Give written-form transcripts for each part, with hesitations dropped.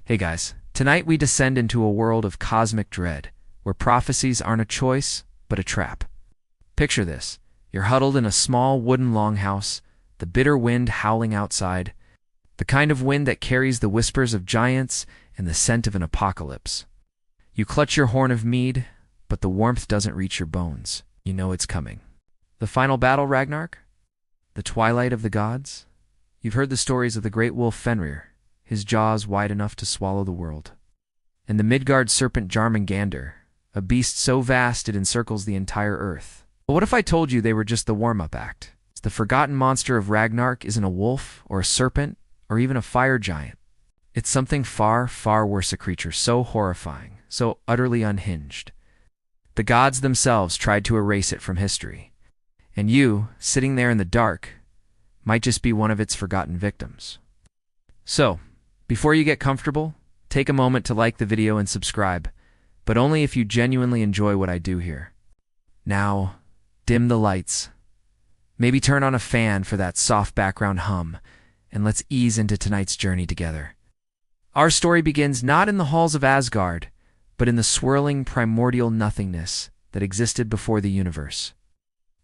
Hey guys, tonight we descend into a world of cosmic dread, where prophecies aren't a choice, but a trap. Picture this. You're huddled in a small wooden longhouse, the bitter wind howling outside, the kind of wind that carries the whispers of giants and the scent of an apocalypse. You clutch your horn of mead, but the warmth doesn't reach your bones. You know it's coming. The final battle, Ragnarok? The twilight of the gods? You've heard the stories of the great wolf Fenrir, his jaws wide enough to swallow the world. And the Midgard serpent Jörmungandr, a beast so vast it encircles the entire earth. But what if I told you they were just the warm-up act? The forgotten monster of Ragnarok isn't a wolf, or a serpent, or even a fire giant. It's something far, far worse, a creature so horrifying, so utterly unhinged. The gods themselves tried to erase it from history. And you, sitting there in the dark, might just be one of its forgotten victims. So, before you get comfortable, take a moment to like the video and subscribe, but only if you genuinely enjoy what I do here. Now, dim the lights. Maybe turn on a fan for that soft background hum, and let's ease into tonight's journey together. Our story begins not in the halls of Asgard, but in the swirling primordial nothingness that existed before the universe.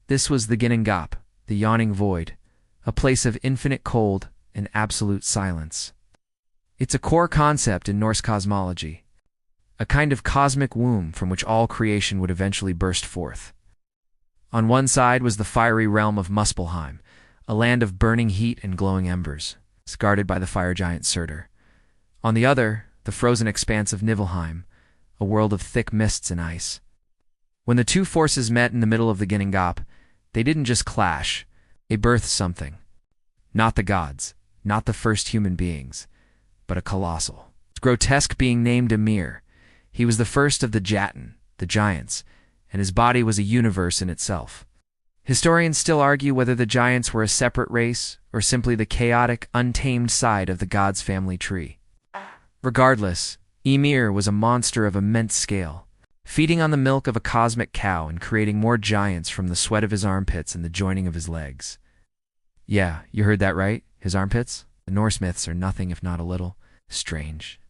This was the Ginnungagap, the yawning void, a place of infinite cold and absolute silence. It's a core concept in Norse cosmology, a kind of cosmic womb from which all creation would eventually burst forth. On one side was the fiery realm of Muspelheim, a land of burning heat and glowing embers, guarded by the fire giant Surtur. On the other, the frozen expanse of Niflheim, a world of thick mists and ice. When the two forces met in the middle of the Ginnungagap, they didn't just clash, they birthed something. Not the gods, not the first human beings, but a colossal, grotesque being named Ymir. He was the first of the Jotun, the giants, and his body was a universe in itself. Historians still argue whether the giants were a separate race or simply the chaotic, untamed side of the gods' family tree. Regardless, Ymir was a monster of immense scale, feeding on the milk of a cosmic cow and creating more giants from the sweat of his armpits and the joining of his legs. Yeah, you heard that right, his armpits? The Norse myths are nothing if not a little strange.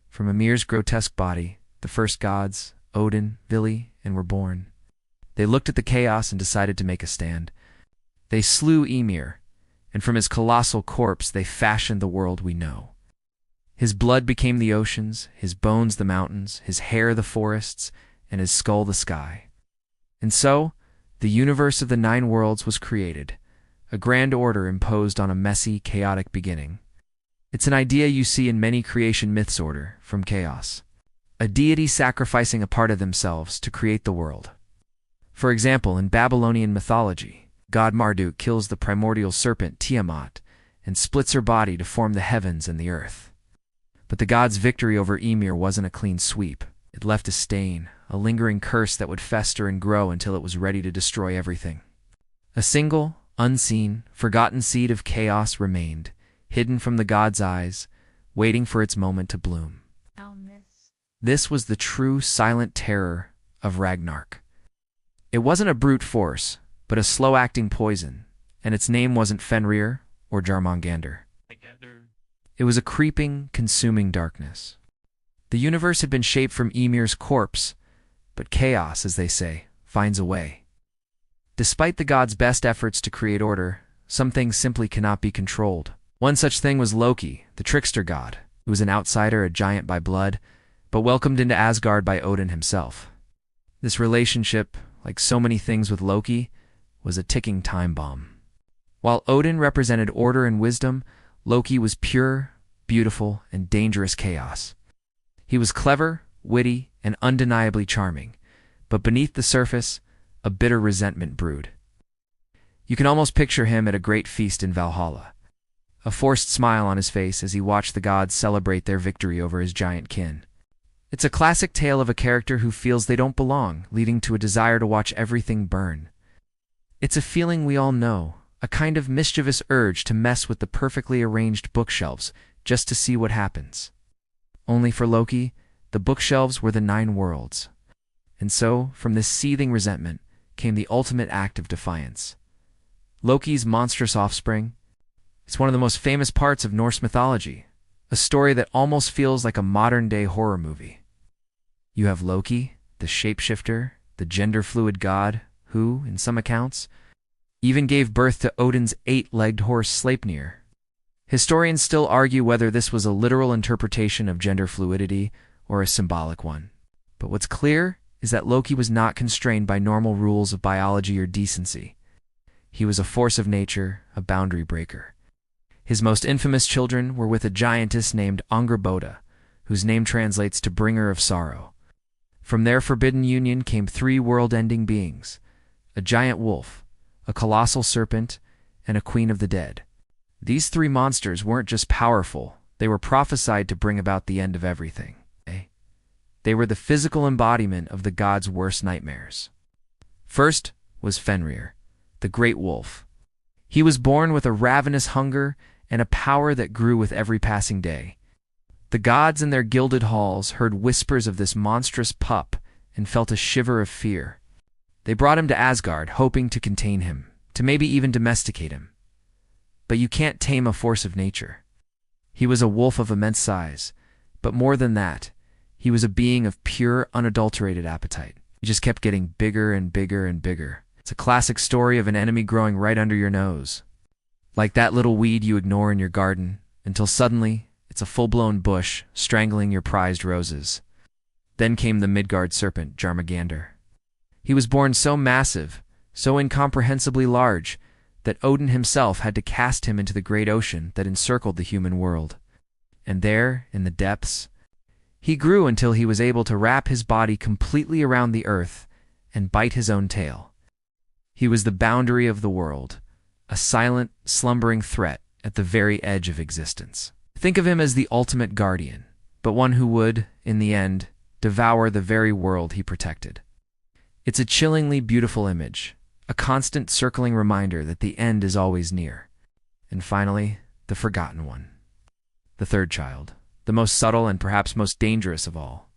From Ymir's grotesque body, the first gods, Odin, Vili, and were born. They looked at the chaos and decided to make a stand. They slew Ymir, and from his colossal corpse they fashioned the world we know. His blood became the oceans, his bones the mountains, his hair the forests, and his skull the sky. And so, the universe of the 9 worlds was created, a grand order imposed on a messy, chaotic beginning. It's an idea you see in many creation myths: order from chaos. A deity sacrificing a part of themselves to create the world. For example, in Babylonian mythology, god Marduk kills the primordial serpent Tiamat and splits her body to form the heavens and the earth. But the god's victory over Ymir wasn't a clean sweep. It left a stain, a lingering curse that would fester and grow until it was ready to destroy everything. A single, unseen, forgotten seed of chaos remained, hidden from the god's eyes, waiting for its moment to bloom. This was the true silent terror of Ragnarok. It wasn't a brute force, but a slow-acting poison, and its name wasn't Fenrir or Jörmungandr. It was a creeping, consuming darkness. The universe had been shaped from Ymir's corpse, but chaos, as they say, finds a way. Despite the gods' best efforts to create order, some things simply cannot be controlled. One such thing was Loki, the trickster god, who was an outsider, a giant by blood, but welcomed into Asgard by Odin himself. This relationship, like so many things with Loki, was a ticking time bomb. While Odin represented order and wisdom, Loki was pure, beautiful, and dangerous chaos. He was clever, witty, and undeniably charming, but beneath the surface, a bitter resentment brewed. You can almost picture him at a great feast in Valhalla, a forced smile on his face as he watched the gods celebrate their victory over his giant kin. It's a classic tale of a character who feels they don't belong, leading to a desire to watch everything burn. It's a feeling we all know, a kind of mischievous urge to mess with the perfectly arranged bookshelves just to see what happens. Only for Loki, the bookshelves were the 9 worlds. And so, from this seething resentment, came the ultimate act of defiance. Loki's monstrous offspring. It's one of the most famous parts of Norse mythology, a story that almost feels like a modern-day horror movie. You have Loki, the shapeshifter, the gender-fluid god, who, in some accounts, even gave birth to Odin's 8-legged horse Sleipnir. Historians still argue whether this was a literal interpretation of gender fluidity or a symbolic one. But what's clear is that Loki was not constrained by normal rules of biology or decency. He was a force of nature, a boundary breaker. His most infamous children were with a giantess named Angrboda, whose name translates to bringer of sorrow. From their forbidden union came 3 world-ending beings: a giant wolf, a colossal serpent, and a queen of the dead. These 3 monsters weren't just powerful, they were prophesied to bring about the end of everything. They were the physical embodiment of the gods' worst nightmares. First was Fenrir, the great wolf. He was born with a ravenous hunger and a power that grew with every passing day. The gods in their gilded halls heard whispers of this monstrous pup and felt a shiver of fear. They brought him to Asgard, hoping to contain him, to maybe even domesticate him. But you can't tame a force of nature. He was a wolf of immense size, but more than that, he was a being of pure, unadulterated appetite. He just kept getting bigger and bigger and bigger. It's a classic story of an enemy growing right under your nose. Like that little weed you ignore in your garden, until suddenly, it's a full-blown bush strangling your prized roses. Then came the Midgard serpent, Jörmungandr. He was born so massive, so incomprehensibly large, that Odin himself had to cast him into the great ocean that encircled the human world. And there, in the depths, he grew until he was able to wrap his body completely around the earth and bite his own tail. He was the boundary of the world, a silent, slumbering threat at the very edge of existence. Think of him as the ultimate guardian, but one who would, in the end, devour the very world he protected. It's a chillingly beautiful image, a constant circling reminder that the end is always near. And finally, the forgotten one. The third child, the most subtle and perhaps most dangerous of all.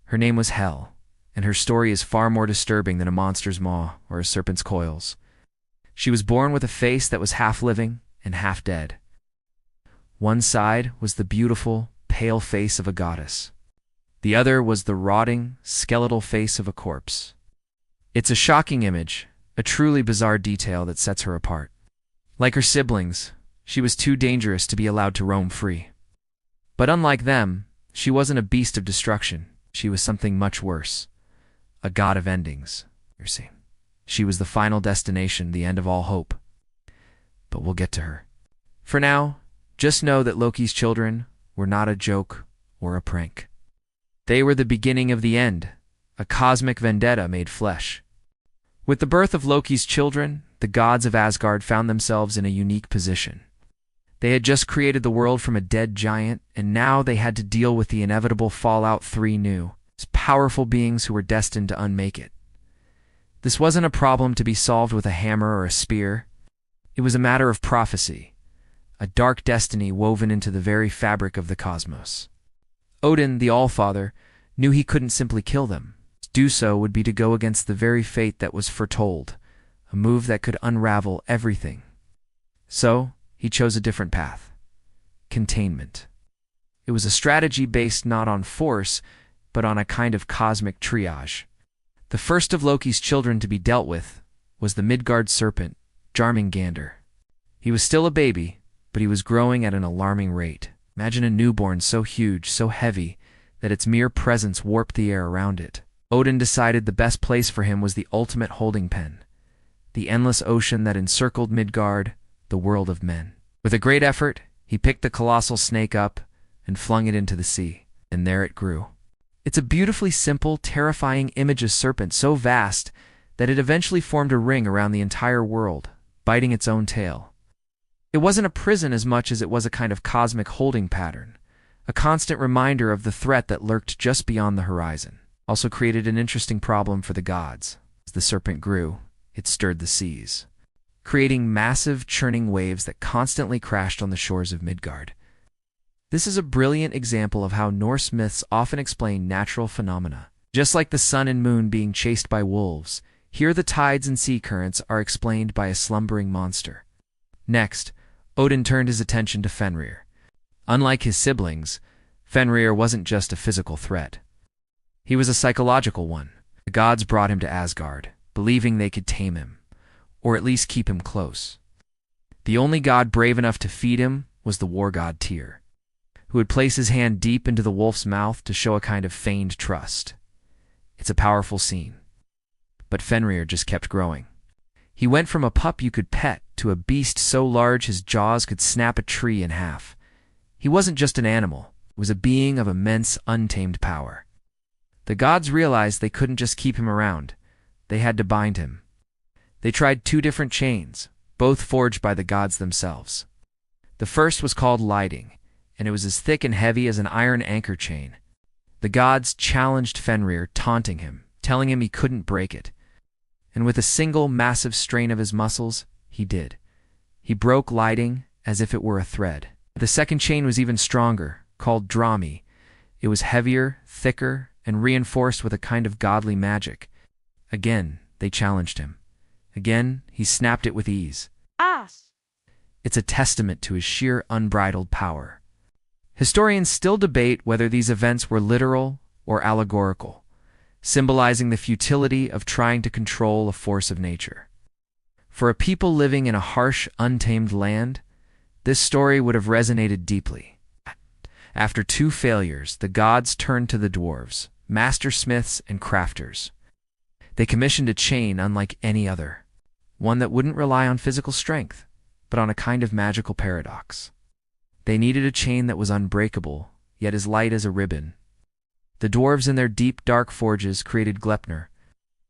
Her name was Hel, and her story is far more disturbing than a monster's maw or a serpent's coils. She was born with a face that was half living and half dead. One side was the beautiful, pale face of a goddess. The other was the rotting, skeletal face of a corpse. It's a shocking image, a truly bizarre detail that sets her apart. Like her siblings, she was too dangerous to be allowed to roam free. But unlike them, she wasn't a beast of destruction. She was something much worse. A god of endings. She was the final destination, the end of all hope. But we'll get to her. For now, just know that Loki's children were not a joke or a prank. They were the beginning of the end, a cosmic vendetta made flesh. With the birth of Loki's children, the gods of Asgard found themselves in a unique position. They had just created the world from a dead giant, and now they had to deal with the inevitable fallout 3 new, powerful beings who were destined to unmake it. This wasn't a problem to be solved with a hammer or a spear. It was a matter of prophecy, a dark destiny woven into the very fabric of the cosmos. Odin, the Allfather, knew he couldn't simply kill them. To do so would be to go against the very fate that was foretold, a move that could unravel everything. So, he chose a different path: containment. It was a strategy based not on force, but on a kind of cosmic triage. The first of Loki's children to be dealt with was the Midgard serpent, Jörmungandr. He was still a baby, but he was growing at an alarming rate. Imagine a newborn so huge, so heavy, that its mere presence warped the air around it. Odin decided the best place for him was the ultimate holding pen, the endless ocean that encircled Midgard, the world of men. With a great effort, he picked the colossal snake up and flung it into the sea, and there it grew. It's a beautifully simple, terrifying image of serpent so vast that it eventually formed a ring around the entire world, biting its own tail. It wasn't a prison as much as it was a kind of cosmic holding pattern, a constant reminder of the threat that lurked just beyond the horizon. Also created an interesting problem for the gods. As the serpent grew, it stirred the seas, creating massive, churning waves that constantly crashed on the shores of Midgard. This is a brilliant example of how Norse myths often explain natural phenomena. Just like the sun and moon being chased by wolves, here the tides and sea currents are explained by a slumbering monster. Next, Odin turned his attention to Fenrir, Unlike his siblings, Fenrir wasn't just a physical threat. He was a psychological one. The gods brought him to Asgard, believing they could tame him, or at least keep him close. The only god brave enough to feed him was the war god Tyr, who would place his hand deep into the wolf's mouth to show a kind of feigned trust. It's a powerful scene. But Fenrir just kept growing. He went from a pup you could pet to a beast so large his jaws could snap a tree in half. He wasn't just an animal, he was a being of immense, untamed power. The gods realized they couldn't just keep him around. They had to bind him. They tried 2 different chains, both forged by the gods themselves. The first was called Lighting, and it was as thick and heavy as an iron anchor chain. The gods challenged Fenrir, taunting him, telling him he couldn't break it. And with a single massive strain of his muscles, he did. He broke Lighting as if it were a thread. The second chain was even stronger, called Drami. It was heavier, thicker, and reinforced with a kind of godly magic. Again, they challenged him. Again, he snapped it with ease. It's a testament to his sheer unbridled power. Historians still debate whether these events were literal or allegorical, symbolizing the futility of trying to control a force of nature. For a people living in a harsh, untamed land, this story would have resonated deeply. After 2 failures, the gods turned to the dwarves, master smiths and crafters. They commissioned a chain unlike any other, one that wouldn't rely on physical strength, but on a kind of magical paradox. They needed a chain that was unbreakable, yet as light as a ribbon. The dwarves in their deep, dark forges created Gleipnir.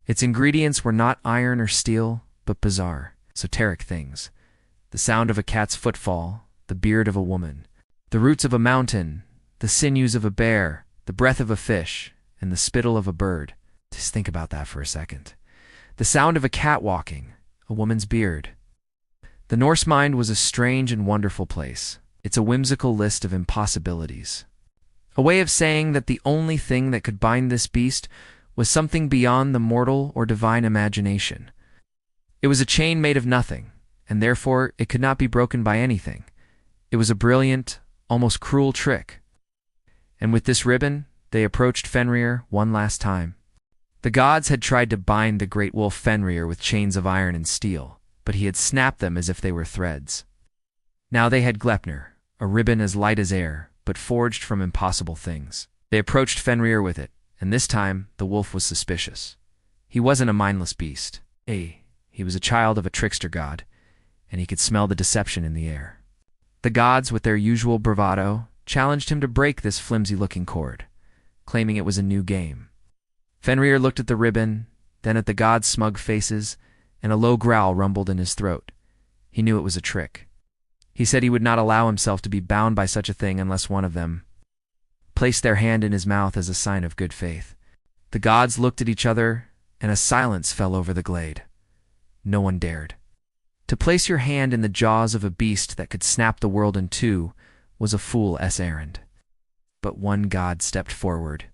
Its ingredients were not iron or steel, but bizarre, esoteric things. The sound of a cat's footfall, the beard of a woman, the roots of a mountain, the sinews of a bear, the breath of a fish, and the spittle of a bird. Just think about that for a second. The sound of a cat walking, a woman's beard. The Norse mind was a strange and wonderful place. It's a whimsical list of impossibilities. A way of saying that the only thing that could bind this beast was something beyond the mortal or divine imagination. It was a chain made of nothing, and therefore it could not be broken by anything. It was a brilliant, almost cruel trick. And with this ribbon, they approached Fenrir one last time. The gods had tried to bind the great wolf Fenrir with chains of iron and steel, but he had snapped them as if they were threads. Now they had Gleipnir, a ribbon as light as air, but forged from impossible things. They approached Fenrir with it, and this time the wolf was suspicious. He wasn't a mindless beast. He was a child of a trickster god, and he could smell the deception in the air. The gods, with their usual bravado, challenged him to break this flimsy-looking cord, claiming it was a new game. Fenrir looked at the ribbon, then at the gods' smug faces, and a low growl rumbled in his throat. He knew it was a trick. He said he would not allow himself to be bound by such a thing unless one of them placed their hand in his mouth as a sign of good faith. The gods looked at each other, and a silence fell over the glade. No one dared. To place your hand in the jaws of a beast that could snap the world in 2 was a fool's errand. But one god stepped forward.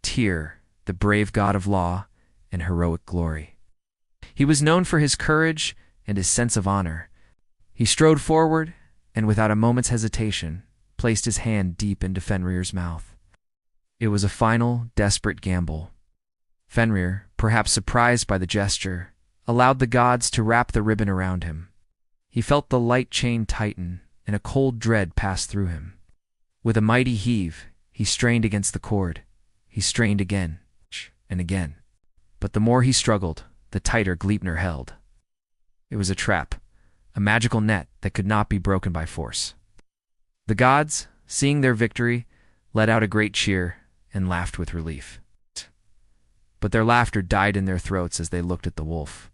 Tyr, the brave god of law and heroic glory. He was known for his courage and his sense of honor. He strode forward, and without a moment's hesitation, placed his hand deep into Fenrir's mouth. It was a final, desperate gamble. Fenrir, perhaps surprised by the gesture, allowed the gods to wrap the ribbon around him. He felt the light chain tighten, and a cold dread pass through him. With a mighty heave, he strained against the cord. He strained again, and again. But the more he struggled, the tighter Gleipnir held. It was a trap, a magical net that could not be broken by force. The gods, seeing their victory, let out a great cheer and laughed with relief. But their laughter died in their throats as they looked at the wolf.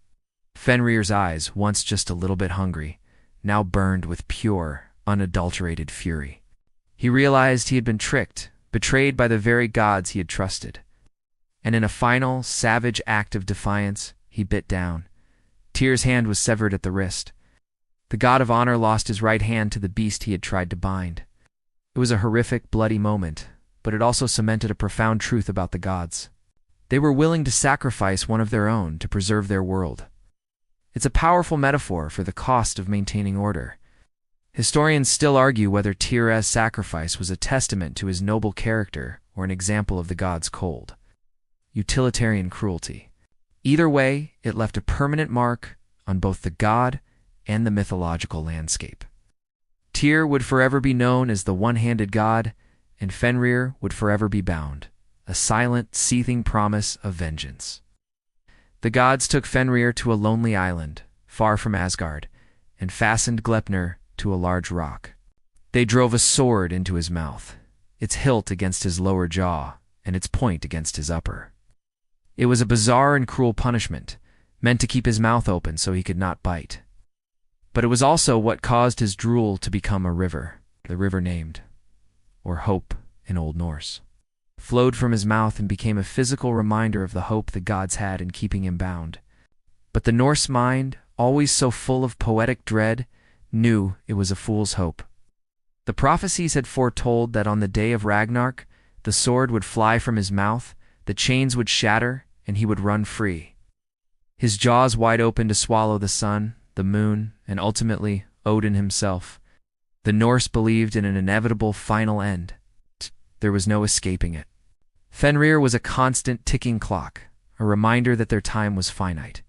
Fenrir's eyes, once just a little bit hungry, now burned with pure, unadulterated fury. He realized he had been tricked, betrayed by the very gods he had trusted. And in a final, savage act of defiance, he bit down. Tyr's hand was severed at the wrist. The god of honor lost his right hand to the beast he had tried to bind. It was a horrific, bloody moment, but it also cemented a profound truth about the gods. They were willing to sacrifice one of their own to preserve their world. It's a powerful metaphor for the cost of maintaining order. Historians still argue whether Tyr's sacrifice was a testament to his noble character or an example of the god's cold, utilitarian cruelty. Either way, it left a permanent mark on both the god and the mythological landscape. Tyr would forever be known as the one-handed god, and Fenrir would forever be bound, a silent, seething promise of vengeance. The gods took Fenrir to a lonely island, far from Asgard, and fastened Gleipnir to a large rock. They drove a sword into his mouth, its hilt against his lower jaw, and its point against his upper. It was a bizarre and cruel punishment, meant to keep his mouth open so he could not bite. But it was also what caused his drool to become a river, the river named, or hope in Old Norse, flowed from his mouth and became a physical reminder of the hope the gods had in keeping him bound. But the Norse mind, always so full of poetic dread, knew it was a fool's hope. The prophecies had foretold that on the day of Ragnarok, the sword would fly from his mouth, the chains would shatter, and he would run free, his jaws wide open to swallow the sun, the moon, and ultimately Odin himself. The Norse believed in an inevitable final end. There was no escaping it. Fenrir was a constant ticking clock, a reminder that their time was finite.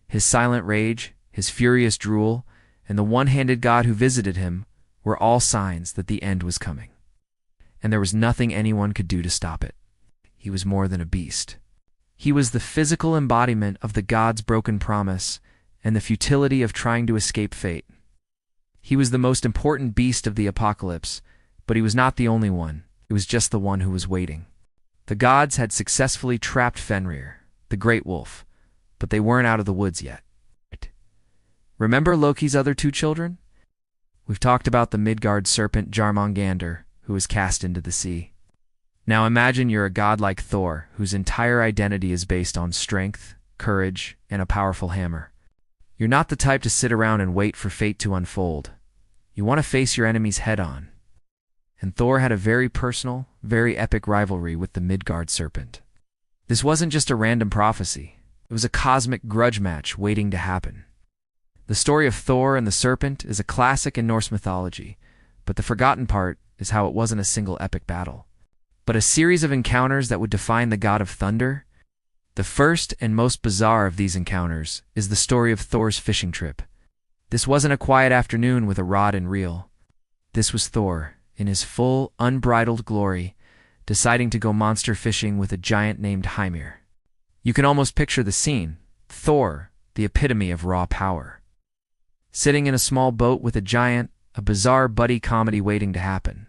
His silent rage, his furious drool, and the one-handed god who visited him were all signs that the end was coming. And there was nothing anyone could do to stop it. He was more than a beast. He was the physical embodiment of the god's broken promise and the futility of trying to escape fate. He was the most important beast of the apocalypse, but he was not the only one. It was just the one who was waiting. The gods had successfully trapped Fenrir, the great wolf, but they weren't out of the woods yet. Remember Loki's other two children? We've talked about the Midgard serpent Jörmungandr, who was cast into the sea. Now imagine you're a god like Thor, whose entire identity is based on strength, courage, and a powerful hammer. You're not the type to sit around and wait for fate to unfold. You want to face your enemies head-on. And Thor had a very personal, very epic rivalry with the Midgard serpent. This wasn't just a random prophecy. It was a cosmic grudge match waiting to happen. The story of Thor and the serpent is a classic in Norse mythology, but the forgotten part is how it wasn't a single epic battle, but a series of encounters that would define the god of thunder. The first and most bizarre of these encounters is the story of Thor's fishing trip. This wasn't a quiet afternoon with a rod and reel. This was Thor, in his full, unbridled glory, deciding to go monster fishing with a giant named Hymir. You can almost picture the scene. Thor, the epitome of raw power, sitting in a small boat with a giant, a bizarre buddy comedy waiting to happen.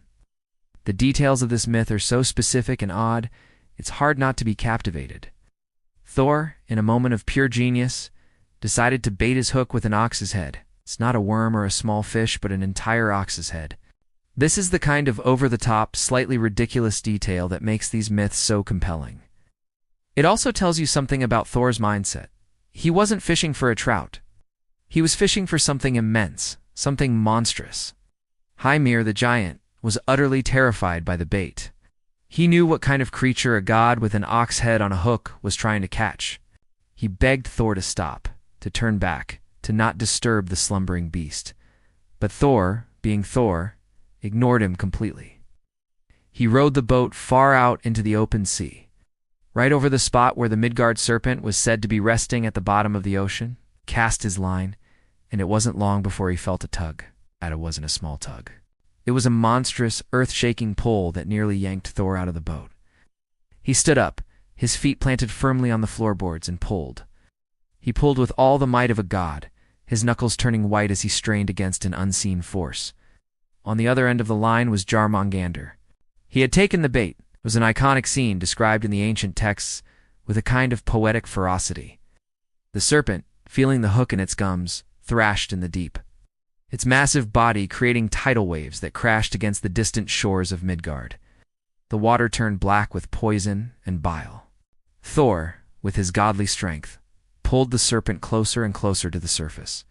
The details of this myth are so specific and odd, it's hard not to be captivated. Thor, in a moment of pure genius, decided to bait his hook with an ox's head. It's not a worm or a small fish, but an entire ox's head. This is the kind of over-the-top, slightly ridiculous detail that makes these myths so compelling. It also tells you something about Thor's mindset. He wasn't fishing for a trout. He was fishing for something immense, something monstrous. Hymir the giant was utterly terrified by the bait. He knew what kind of creature a god with an ox head on a hook was trying to catch. He begged Thor to stop, to turn back, to not disturb the slumbering beast. But Thor, being Thor, ignored him completely. He rowed the boat far out into the open sea, right over the spot where the Midgard serpent was said to be resting at the bottom of the ocean, cast his line, and it wasn't long before he felt a tug. And it wasn't a small tug. It was a monstrous, earth-shaking pull that nearly yanked Thor out of the boat. He stood up, his feet planted firmly on the floorboards, and pulled. He pulled with all the might of a god, his knuckles turning white as he strained against an unseen force. On the other end of the line was Jörmungandr. He had taken the bait. It was an iconic scene described in the ancient texts with a kind of poetic ferocity. The serpent, feeling the hook in its gums, thrashed in the deep, its massive body creating tidal waves that crashed against the distant shores of Midgard. The water turned black with poison and bile. Thor, with his godly strength, pulled the serpent closer and closer to the surface.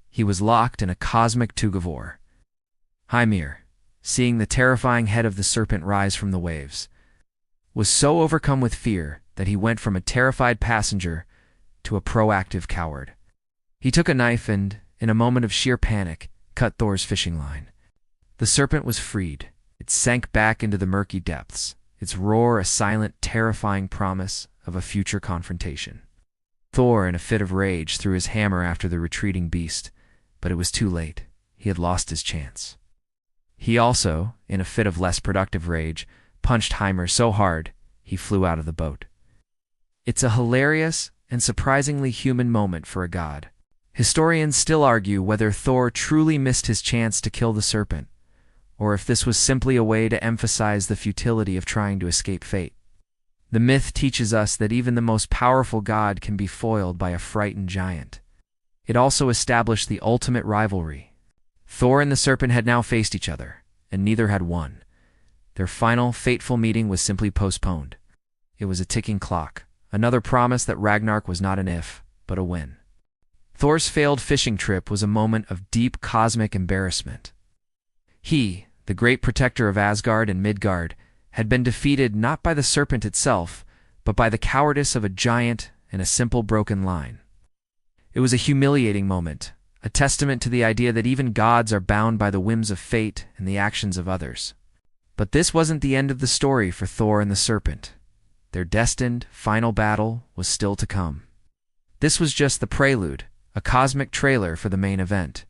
He was locked in a cosmic tug-of-war. Hymir, seeing the terrifying head of the serpent rise from the waves, was so overcome with fear that he went from a terrified passenger to a proactive coward. He took a knife and, in a moment of sheer panic, cut Thor's fishing line. The serpent was freed. It sank back into the murky depths, its roar a silent, terrifying promise of a future confrontation. Thor, in a fit of rage, threw his hammer after the retreating beast, but it was too late. He had lost his chance. He also, in a fit of less productive rage, punched Heimer so hard he flew out of the boat. It's a hilarious and surprisingly human moment for a god. Historians still argue whether Thor truly missed his chance to kill the serpent, or if this was simply a way to emphasize the futility of trying to escape fate. The myth teaches us that even the most powerful god can be foiled by a frightened giant. It also established the ultimate rivalry. Thor and the serpent had now faced each other, and neither had won. Their final, fateful meeting was simply postponed. It was a ticking clock, another promise that Ragnarok was not an if, but a when. Thor's failed fishing trip was a moment of deep cosmic embarrassment. He, the great protector of Asgard and Midgard, had been defeated not by the serpent itself, but by the cowardice of a giant and a simple broken line. It was a humiliating moment, a testament to the idea that even gods are bound by the whims of fate and the actions of others. But this wasn't the end of the story for Thor and the serpent. Their destined, final battle was still to come. This was just the prelude, a cosmic trailer for the main event.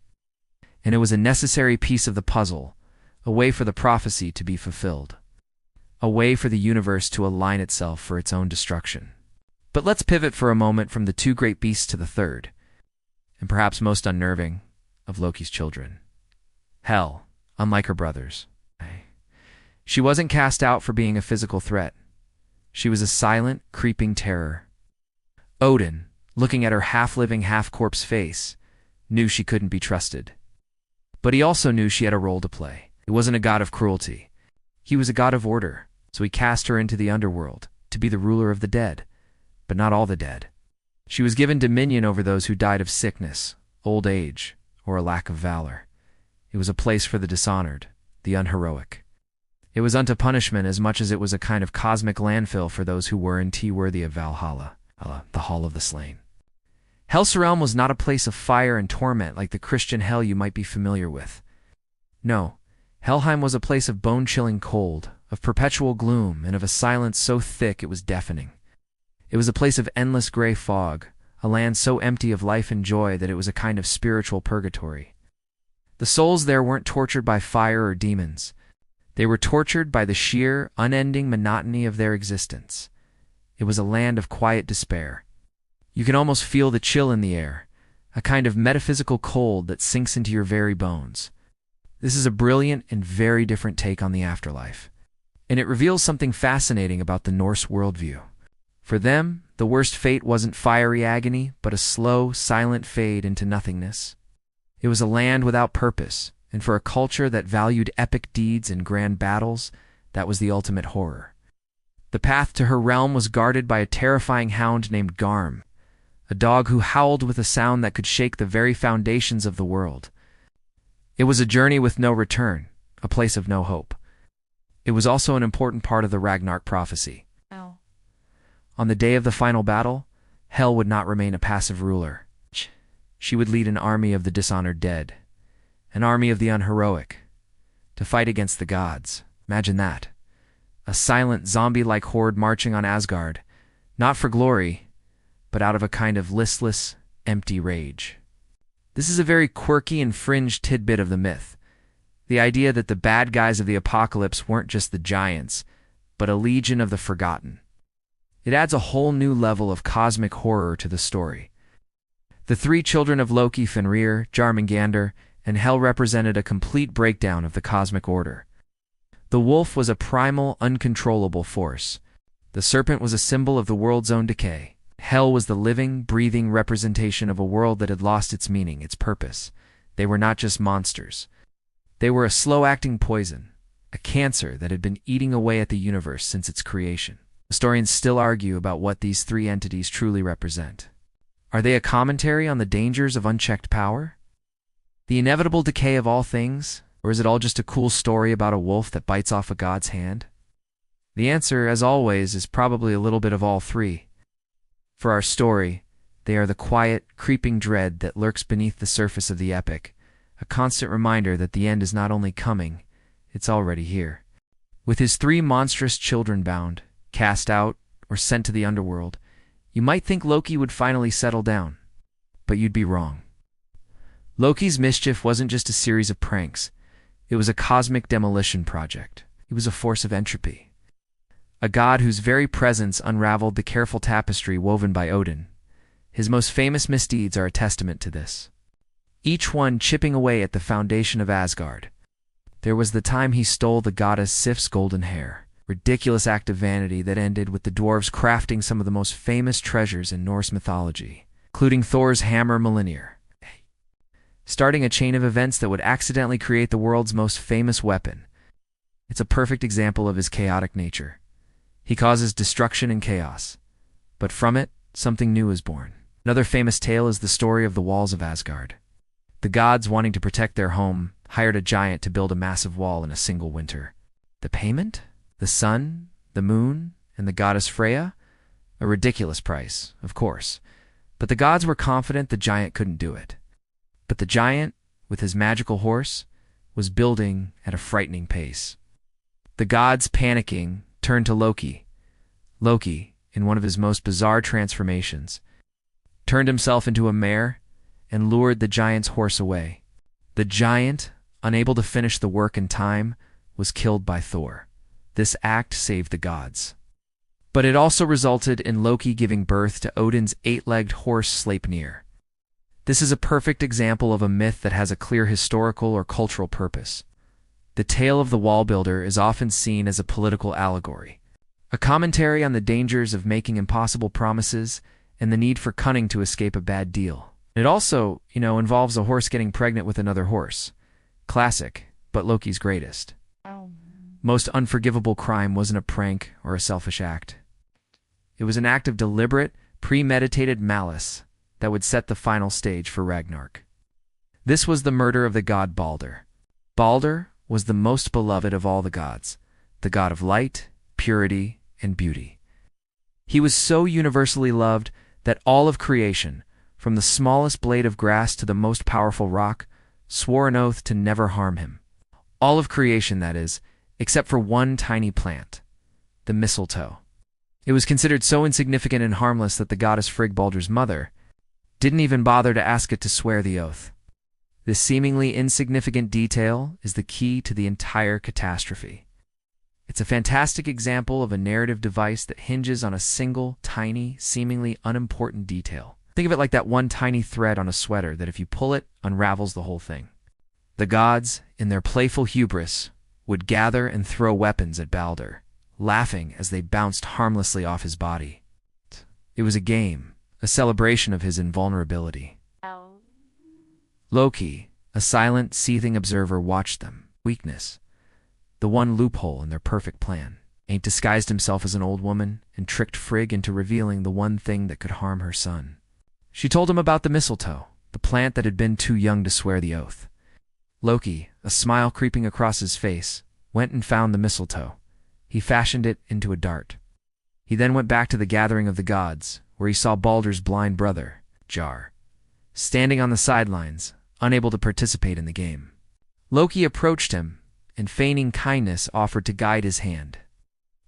And it was a necessary piece of the puzzle, a way for the prophecy to be fulfilled, a way for the universe to align itself for its own destruction. But let's pivot for a moment from the two great beasts to the third, and perhaps most unnerving, of Loki's children. Hel, unlike her brothers. She wasn't cast out for being a physical threat. She was a silent, creeping terror. Odin, looking at her half-living, half-corpse face, knew she couldn't be trusted. But he also knew she had a role to play. He wasn't a god of cruelty. He was a god of order, so he cast her into the underworld to be the ruler of the dead, but not all the dead. She was given dominion over those who died of sickness, old age, or a lack of valor. It was a place for the dishonored, the unheroic. It was unto punishment as much as it was a kind of cosmic landfill for those who weren't worthy of Valhalla, the Hall of the Slain. Hel's realm was not a place of fire and torment like the Christian hell you might be familiar with. No, Helheim was a place of bone-chilling cold, of perpetual gloom, and of a silence so thick it was deafening. It was a place of endless gray fog, a land so empty of life and joy that it was a kind of spiritual purgatory. The souls there weren't tortured by fire or demons. They were tortured by the sheer, unending monotony of their existence. It was a land of quiet despair. You can almost feel the chill in the air, a kind of metaphysical cold that sinks into your very bones. This is a brilliant and very different take on the afterlife, and it reveals something fascinating about the Norse worldview. For them, the worst fate wasn't fiery agony, but a slow, silent fade into nothingness. It was a land without purpose, and for a culture that valued epic deeds and grand battles, that was the ultimate horror. The path to her realm was guarded by a terrifying hound named Garm, a dog who howled with a sound that could shake the very foundations of the world. It was a journey with no return, a place of no hope. It was also an important part of the Ragnarok prophecy. Ow. On the day of the final battle, Hel would not remain a passive ruler. She would lead an army of the dishonored dead, an army of the unheroic, to fight against the gods. Imagine that. A silent, zombie-like horde marching on Asgard, not for glory, but out of a kind of listless, empty rage. This is a very quirky and fringe tidbit of the myth. The idea that the bad guys of the apocalypse weren't just the giants, but a legion of the forgotten. It adds a whole new level of cosmic horror to the story. The three children of Loki, Fenrir, Jörmungandr, and Hel represented a complete breakdown of the cosmic order. The wolf was a primal, uncontrollable force. The serpent was a symbol of the world's own decay. Hel was the living, breathing representation of a world that had lost its meaning, its purpose. They were not just monsters. They were a slow-acting poison, a cancer that had been eating away at the universe since its creation. Historians still argue about what these three entities truly represent. Are they a commentary on the dangers of unchecked power? The inevitable decay of all things? Or is it all just a cool story about a wolf that bites off a god's hand? The answer, as always, is probably a little bit of all three. For our story, they are the quiet, creeping dread that lurks beneath the surface of the epic, a constant reminder that the end is not only coming, it's already here. With his 3 monstrous children bound, cast out, or sent to the underworld, you might think Loki would finally settle down. But you'd be wrong. Loki's mischief wasn't just a series of pranks. It was a cosmic demolition project. He was a force of entropy. A god whose very presence unraveled the careful tapestry woven by Odin. His most famous misdeeds are a testament to this, each one chipping away at the foundation of Asgard. There was the time he stole the goddess Sif's golden hair, ridiculous act of vanity that ended with the dwarves crafting some of the most famous treasures in Norse mythology, including Thor's hammer Mjolnir, starting a chain of events that would accidentally create the world's most famous weapon. It's a perfect example of his chaotic nature. He causes destruction and chaos, but from it, something new is born. Another famous tale is the story of the walls of Asgard. The gods, wanting to protect their home, hired a giant to build a massive wall in a single winter. The payment? The sun, the moon, and the goddess Freya? A ridiculous price, of course. But the gods were confident the giant couldn't do it. But the giant, with his magical horse, was building at a frightening pace. The gods, panicking, turned to Loki. Loki, in one of his most bizarre transformations, turned himself into a mare and lured the giant's horse away. The giant, unable to finish the work in time, was killed by Thor. This act saved the gods. But it also resulted in Loki giving birth to Odin's 8-legged horse Sleipnir. This is a perfect example of a myth that has a clear historical or cultural purpose. The tale of the wall builder is often seen as a political allegory, a commentary on the dangers of making impossible promises and the need for cunning to escape a bad deal. It also, involves a horse getting pregnant with another horse. Classic, but Loki's greatest. Most unforgivable crime wasn't a prank or a selfish act. It was an act of deliberate, premeditated malice that would set the final stage for Ragnarok. This was the murder of the god Balder. Balder was the most beloved of all the gods, the god of light, purity, and beauty. He was so universally loved that all of creation, from the smallest blade of grass to the most powerful rock, swore an oath to never harm him. All of creation, that is, except for one tiny plant, the mistletoe. It was considered so insignificant and harmless that the goddess Frigg, Balder's mother, didn't even bother to ask it to swear the oath. This seemingly insignificant detail is the key to the entire catastrophe. It's a fantastic example of a narrative device that hinges on a single, tiny, seemingly unimportant detail. Think of it like that one tiny thread on a sweater that if you pull it, unravels the whole thing. The gods, in their playful hubris, would gather and throw weapons at Balder, laughing as they bounced harmlessly off his body. It was a game, a celebration of his invulnerability. Loki, a silent, seething observer, watched them. Weakness, the one loophole in their perfect plan. Ain't disguised himself as an old woman and tricked Frigg into revealing the one thing that could harm her son. She told him about the mistletoe, the plant that had been too young to swear the oath. Loki, a smile creeping across his face, went and found the mistletoe. He fashioned it into a dart. He then went back to the gathering of the gods, where he saw Balder's blind brother, Jar, standing on the sidelines, unable to participate in the game. Loki approached him, and feigning kindness offered to guide his hand.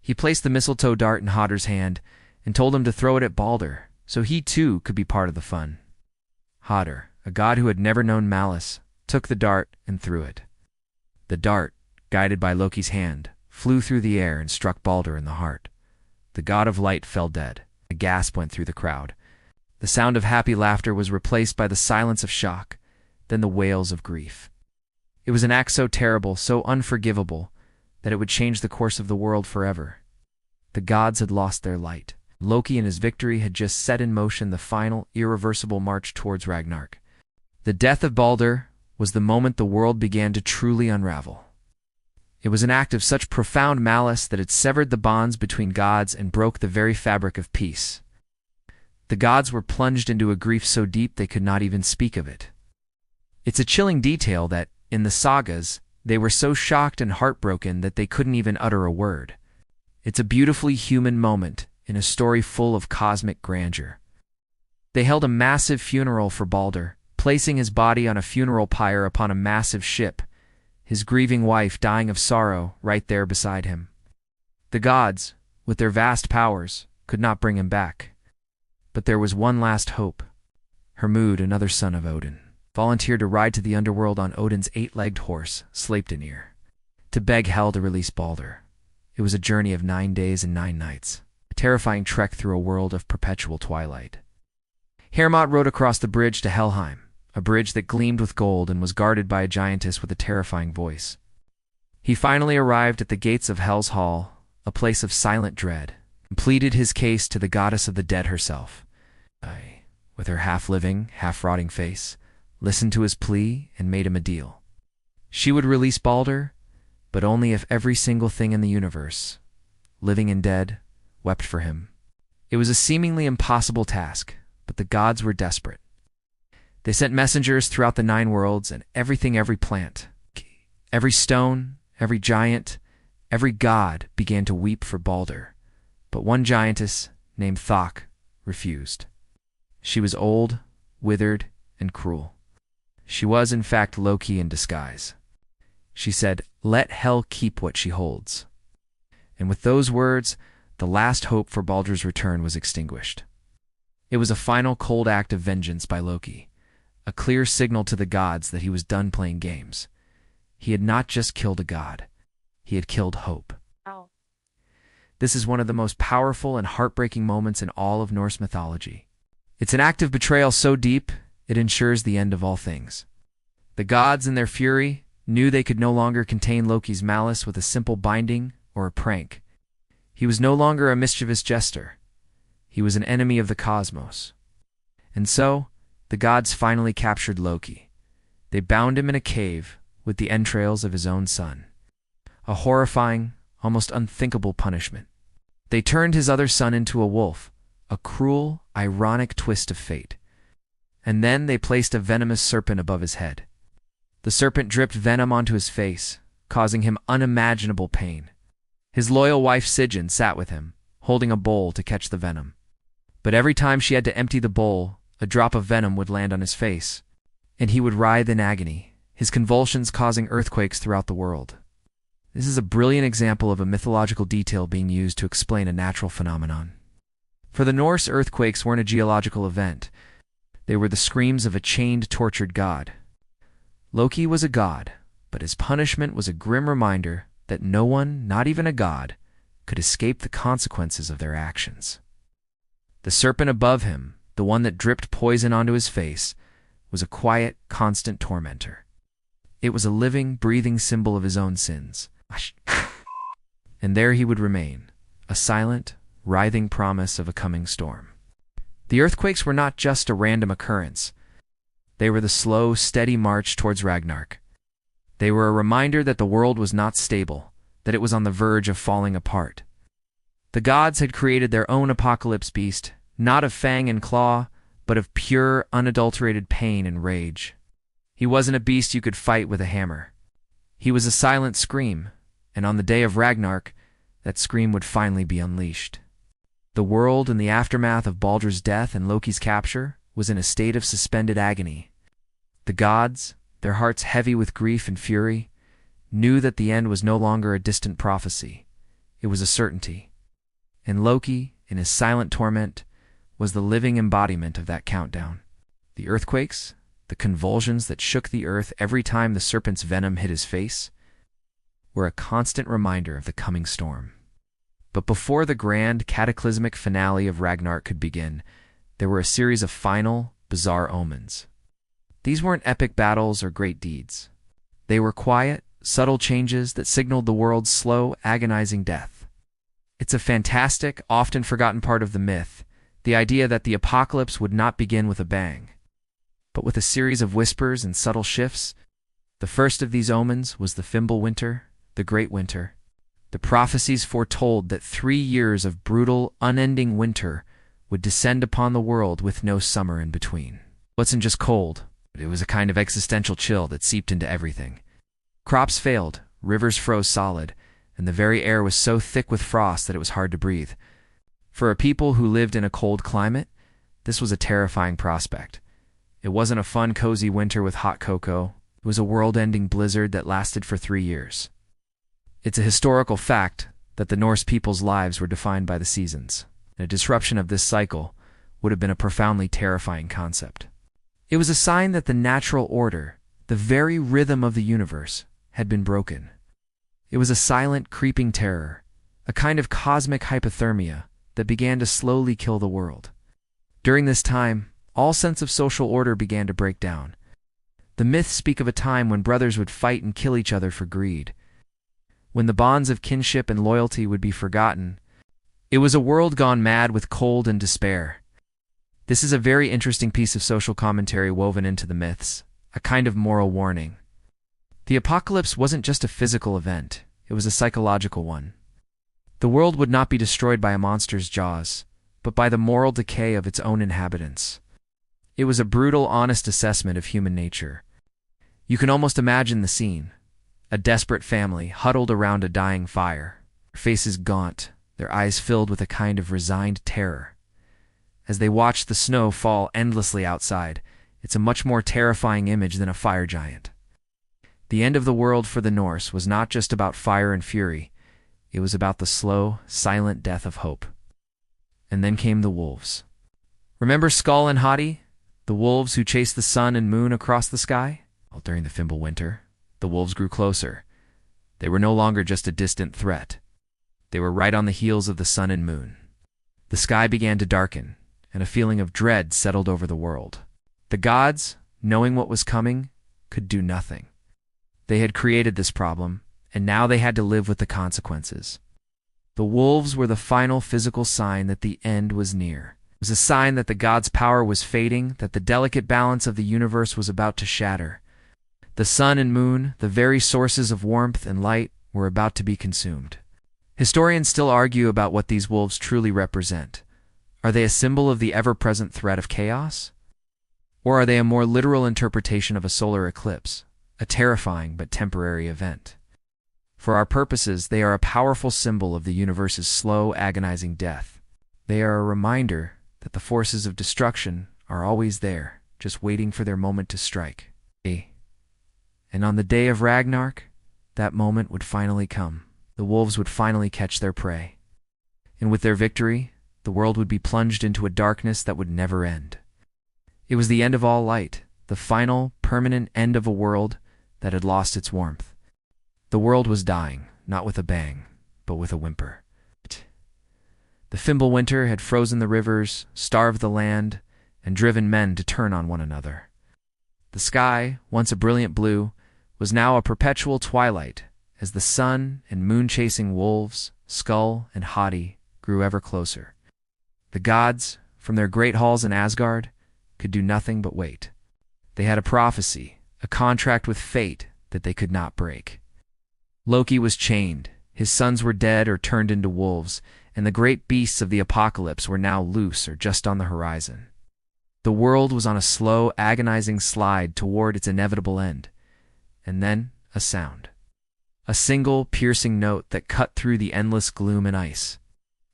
He placed the mistletoe dart in Hodder's hand and told him to throw it at Balder, so he too could be part of the fun. Hodder, a god who had never known malice, took the dart and threw it. The dart, guided by Loki's hand, flew through the air and struck Balder in the heart. The god of light fell dead. A gasp went through the crowd. The sound of happy laughter was replaced by the silence of shock, then the wails of grief. It was an act so terrible, so unforgivable, that it would change the course of the world forever. The gods had lost their light. Loki and his victory had just set in motion the final, irreversible march towards Ragnarok. The death of Balder was the moment the world began to truly unravel. It was an act of such profound malice that it severed the bonds between gods and broke the very fabric of peace. The gods were plunged into a grief so deep they could not even speak of it. It's a chilling detail that, in the sagas, they were so shocked and heartbroken that they couldn't even utter a word. It's a beautifully human moment in a story full of cosmic grandeur. They held a massive funeral for Balder, placing his body on a funeral pyre upon a massive ship, his grieving wife dying of sorrow right there beside him. The gods, with their vast powers, could not bring him back. But there was one last hope. Hermod, another son of Odin, volunteered to ride to the underworld on Odin's 8-legged horse, Sleipnir, to beg Hel to release Baldur. It was a journey of 9 days and 9 nights, a terrifying trek through a world of perpetual twilight. Hermod rode across the bridge to Helheim, a bridge that gleamed with gold and was guarded by a giantess with a terrifying voice. He finally arrived at the gates of Hel's Hall, a place of silent dread, and pleaded his case to the goddess of the dead herself. With her half-living, half-rotting face, listened to his plea and made him a deal. She would release Baldur, but only if every single thing in the universe, living and dead, wept for him. It was a seemingly impossible task, but the gods were desperate. They sent messengers throughout the 9 worlds, and every plant, every stone, every giant, every god began to weep for Baldur. But one giantess, named Thok, refused. She was old, withered, and cruel. She was, in fact, Loki in disguise. She said, "Let Hel keep what she holds." And with those words, the last hope for Baldur's return was extinguished. It was a final cold act of vengeance by Loki, a clear signal to the gods that he was done playing games. He had not just killed a god, he had killed hope. Wow. This is one of the most powerful and heartbreaking moments in all of Norse mythology. It's an act of betrayal so deep, it ensures the end of all things. The gods, in their fury, knew they could no longer contain Loki's malice with a simple binding or a prank. He was no longer a mischievous jester. He was an enemy of the cosmos. And so, the gods finally captured Loki. They bound him in a cave with the entrails of his own son. A horrifying, almost unthinkable punishment. They turned his other son into a wolf, a cruel, ironic twist of fate. And then they placed a venomous serpent above his head. The serpent dripped venom onto his face, causing him unimaginable pain. His loyal wife Sigyn sat with him, holding a bowl to catch the venom. But every time she had to empty the bowl, a drop of venom would land on his face, and he would writhe in agony, his convulsions causing earthquakes throughout the world. This is a brilliant example of a mythological detail being used to explain a natural phenomenon. For the Norse, earthquakes weren't a geological event. They were the screams of a chained, tortured god. Loki was a god, but his punishment was a grim reminder that no one, not even a god, could escape the consequences of their actions. The serpent above him, the one that dripped poison onto his face, was a quiet, constant tormentor. It was a living, breathing symbol of his own sins. And there he would remain, a silent, writhing promise of a coming storm. The earthquakes were not just a random occurrence. They were the slow, steady march towards Ragnarok. They were a reminder that the world was not stable, that it was on the verge of falling apart. The gods had created their own apocalypse beast, not of fang and claw, but of pure, unadulterated pain and rage. He wasn't a beast you could fight with a hammer. He was a silent scream, and on the day of Ragnarok, that scream would finally be unleashed. The world, in the aftermath of Baldur's death and Loki's capture, was in a state of suspended agony. The gods, their hearts heavy with grief and fury, knew that the end was no longer a distant prophecy. It was a certainty. And Loki, in his silent torment, was the living embodiment of that countdown. The earthquakes, the convulsions that shook the earth every time the serpent's venom hit his face, were a constant reminder of the coming storm. But before the grand, cataclysmic finale of Ragnarok could begin, there were a series of final, bizarre omens. These weren't epic battles or great deeds. They were quiet, subtle changes that signaled the world's slow, agonizing death. It's a fantastic, often forgotten part of the myth, the idea that the apocalypse would not begin with a bang, but with a series of whispers and subtle shifts. The first of these omens was the Fimbul Winter, the Great Winter. The prophecies foretold that 3 years of brutal, unending winter would descend upon the world with no summer in between. It wasn't just cold, but it was a kind of existential chill that seeped into everything. Crops failed, rivers froze solid, and the very air was so thick with frost that it was hard to breathe. For a people who lived in a cold climate, this was a terrifying prospect. It wasn't a fun, cozy winter with hot cocoa. It was a world-ending blizzard that lasted for 3 years. It's a historical fact that the Norse people's lives were defined by the seasons. A disruption of this cycle would have been a profoundly terrifying concept. It was a sign that the natural order, the very rhythm of the universe, had been broken. It was a silent, creeping terror, a kind of cosmic hypothermia that began to slowly kill the world. During this time, all sense of social order began to break down. The myths speak of a time when brothers would fight and kill each other for greed, when the bonds of kinship and loyalty would be forgotten. It was a world gone mad with cold and despair. This is a very interesting piece of social commentary woven into the myths, a kind of moral warning. The apocalypse wasn't just a physical event, it was a psychological one. The world would not be destroyed by a monster's jaws, but by the moral decay of its own inhabitants. It was a brutal, honest assessment of human nature. You can almost imagine the scene. A desperate family huddled around a dying fire, their faces gaunt, their eyes filled with a kind of resigned terror. As they watch the snow fall endlessly outside, it's a much more terrifying image than a fire giant. The end of the world for the Norse was not just about fire and fury, it was about the slow, silent death of hope. And then came the wolves. Remember Skull and Hati, the wolves who chased the sun and moon across the sky? Well, during the Fimbulwinter, the wolves grew closer. They were no longer just a distant threat. They were right on the heels of the sun and moon. The sky began to darken, and a feeling of dread settled over the world. The gods, knowing what was coming, could do nothing. They had created this problem, and now they had to live with the consequences. The wolves were the final physical sign that the end was near. It was a sign that the gods' power was fading, that the delicate balance of the universe was about to shatter. The sun and moon, the very sources of warmth and light, were about to be consumed. Historians still argue about what these wolves truly represent. Are they a symbol of the ever-present threat of chaos? Or are they a more literal interpretation of a solar eclipse, a terrifying but temporary event? For our purposes, they are a powerful symbol of the universe's slow, agonizing death. They are a reminder that the forces of destruction are always there, just waiting for their moment to strike. And on the day of Ragnarok, that moment would finally come. The wolves would finally catch their prey. And with their victory, the world would be plunged into a darkness that would never end. It was the end of all light, the final, permanent end of a world that had lost its warmth. The world was dying, not with a bang, but with a whimper. The Fimbulwinter had frozen the rivers, starved the land, and driven men to turn on one another. The sky, once a brilliant blue, was now a perpetual twilight as the sun and moon-chasing wolves, Skull and Hati, grew ever closer. The gods, from their great halls in Asgard, could do nothing but wait. They had a prophecy, a contract with fate that they could not break. Loki was chained, his sons were dead or turned into wolves, and the great beasts of the apocalypse were now loose or just on the horizon. The world was on a slow, agonizing slide toward its inevitable end. And then, a sound. A single, piercing note that cut through the endless gloom and ice.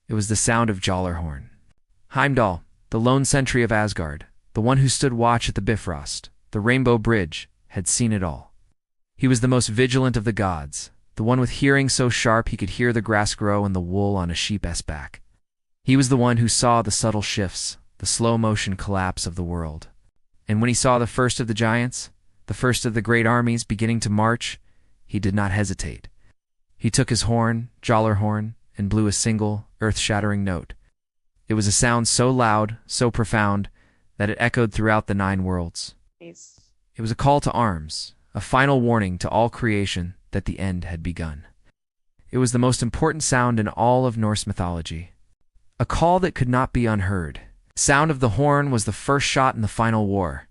It was the sound of Jallarhorn. Heimdall, the lone sentry of Asgard, the one who stood watch at the Bifrost, the Rainbow Bridge, had seen it all. He was the most vigilant of the gods, the one with hearing so sharp he could hear the grass grow and the wool on a sheep's back. He was the one who saw the subtle shifts, the slow-motion collapse of the world. And when he saw the first of the giants, the first of the great armies beginning to march, he did not hesitate. He took his horn, Jallarhorn, and blew a single, earth-shattering note. It was a sound so loud, so profound, that it echoed throughout the 9 worlds. It was a call to arms, a final warning to all creation that the end had begun. It was the most important sound in all of Norse mythology. A call that could not be unheard. Sound of the horn was the first shot in the final war.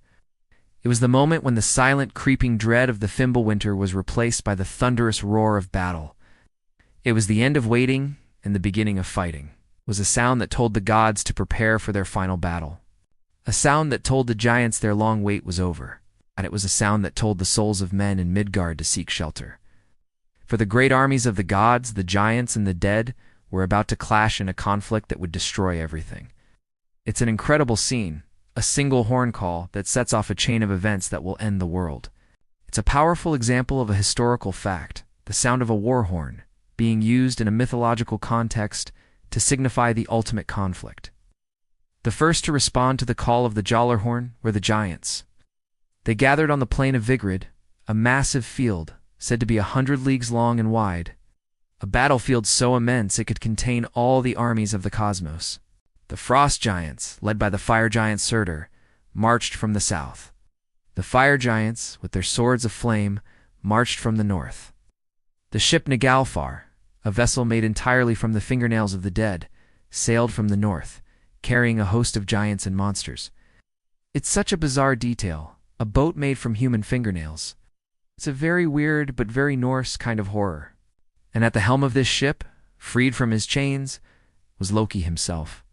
It was the moment when the silent, creeping dread of the Fimbulwinter was replaced by the thunderous roar of battle. It was the end of waiting and the beginning of fighting. It was a sound that told the gods to prepare for their final battle. A sound that told the giants their long wait was over. And it was a sound that told the souls of men in Midgard to seek shelter. For the great armies of the gods, the giants, and the dead were about to clash in a conflict that would destroy everything. It's an incredible scene, a single horn call that sets off a chain of events that will end the world. It's a powerful example of a historical fact, the sound of a war horn, being used in a mythological context to signify the ultimate conflict. The first to respond to the call of the Jallarhorn were the giants. They gathered on the plain of Vigrid, a massive field said to be 100 leagues long and wide, a battlefield so immense it could contain all the armies of the cosmos. The frost giants, led by the fire giant Surtur, marched from the south. The fire giants, with their swords of flame, marched from the north. The ship Nagalfar, a vessel made entirely from the fingernails of the dead, sailed from the north, carrying a host of giants and monsters. It's such a bizarre detail, a boat made from human fingernails. It's a very weird but very Norse kind of horror. And at the helm of this ship, freed from his chains, was Loki himself.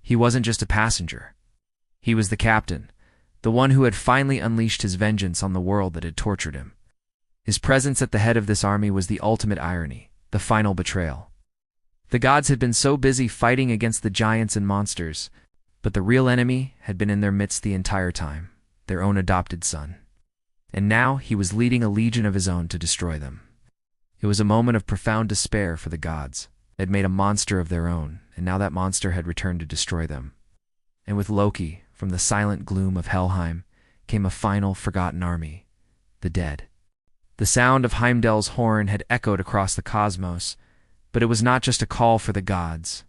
He wasn't just a passenger. He was the captain, the one who had finally unleashed his vengeance on the world that had tortured him. His presence at the head of this army was the ultimate irony, the final betrayal. The gods had been so busy fighting against the giants and monsters, but the real enemy had been in their midst the entire time, their own adopted son. And now he was leading a legion of his own to destroy them. It was a moment of profound despair for the gods. They had made a monster of their own, and now that monster had returned to destroy them. And with Loki, from the silent gloom of Helheim, came a final forgotten army, the dead. The sound of Heimdall's horn had echoed across the cosmos, but it was not just a call for the gods.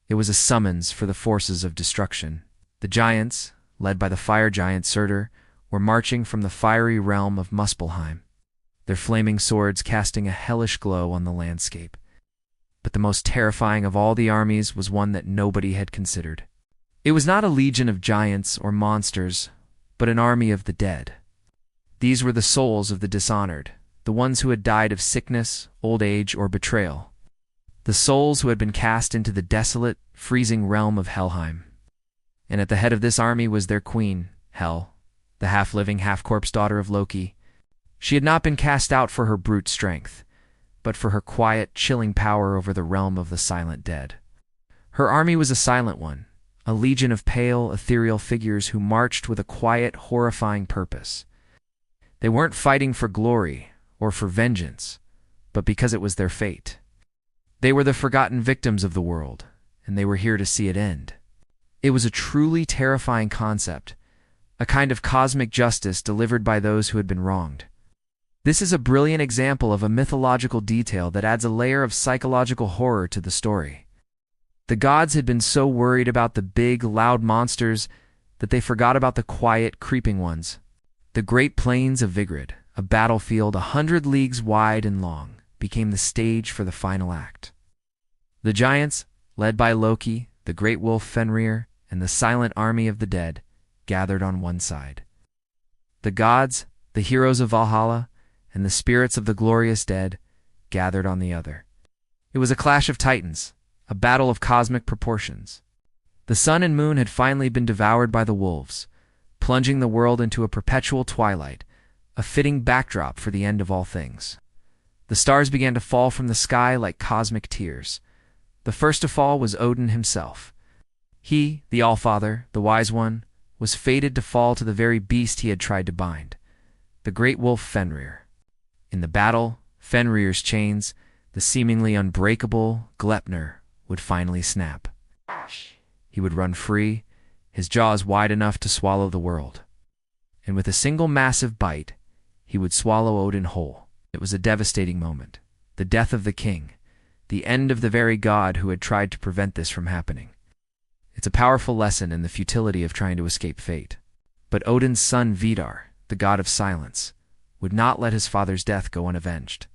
It was a summons for the forces of destruction. The giants, led by the fire giant Surtur, were marching from the fiery realm of Muspelheim, their flaming swords casting a hellish glow on the landscape. But the most terrifying of all the armies was one that nobody had considered. It was not a legion of giants or monsters, but an army of the dead. These were the souls of the dishonored, the ones who had died of sickness, old age, or betrayal. The souls who had been cast into the desolate, freezing realm of Helheim. And at the head of this army was their queen, Hel, the half-living, half-corpse daughter of Loki. She had not been cast out for her brute strength, but for her quiet, chilling power over the realm of the silent dead. Her army was a silent one, a legion of pale, ethereal figures who marched with a quiet, horrifying purpose. They weren't fighting for glory or for vengeance, but because it was their fate. They were the forgotten victims of the world, and they were here to see it end. It was a truly terrifying concept, a kind of cosmic justice delivered by those who had been wronged. This is a brilliant example of a mythological detail that adds a layer of psychological horror to the story. The gods had been so worried about the big, loud monsters that they forgot about the quiet, creeping ones. The great plains of Vigrid, a battlefield 100 leagues wide and long, became the stage for the final act. The giants, led by Loki, the great wolf Fenrir, and the silent army of the dead, gathered on one side. The gods, the heroes of Valhalla, and the spirits of the glorious dead gathered on the other. It was a clash of titans, a battle of cosmic proportions. The sun and moon had finally been devoured by the wolves, plunging the world into a perpetual twilight, a fitting backdrop for the end of all things. The stars began to fall from the sky like cosmic tears. The first to fall was Odin himself. He, the Allfather, the Wise One, was fated to fall to the very beast he had tried to bind, the great wolf Fenrir. In the battle, Fenrir's chains, the seemingly unbreakable Gleipnir, would finally snap. He would run free, his jaws wide enough to swallow the world. And with a single massive bite, he would swallow Odin whole. It was a devastating moment, the death of the king, the end of the very god who had tried to prevent this from happening. It's a powerful lesson in the futility of trying to escape fate. But Odin's son Vidar, the god of silence, would not let his father's death go unavenged.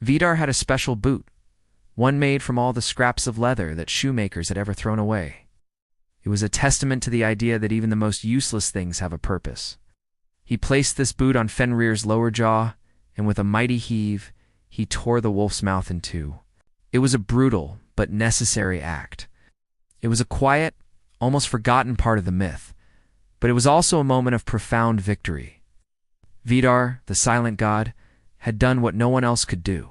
Vidar had a special boot, one made from all the scraps of leather that shoemakers had ever thrown away. It was a testament to the idea that even the most useless things have a purpose. He placed this boot on Fenrir's lower jaw, and with a mighty heave, he tore the wolf's mouth in two. It was a brutal but necessary act. It was a quiet, almost forgotten part of the myth, but it was also a moment of profound victory. Vidar, the silent god, had done what no one else could do.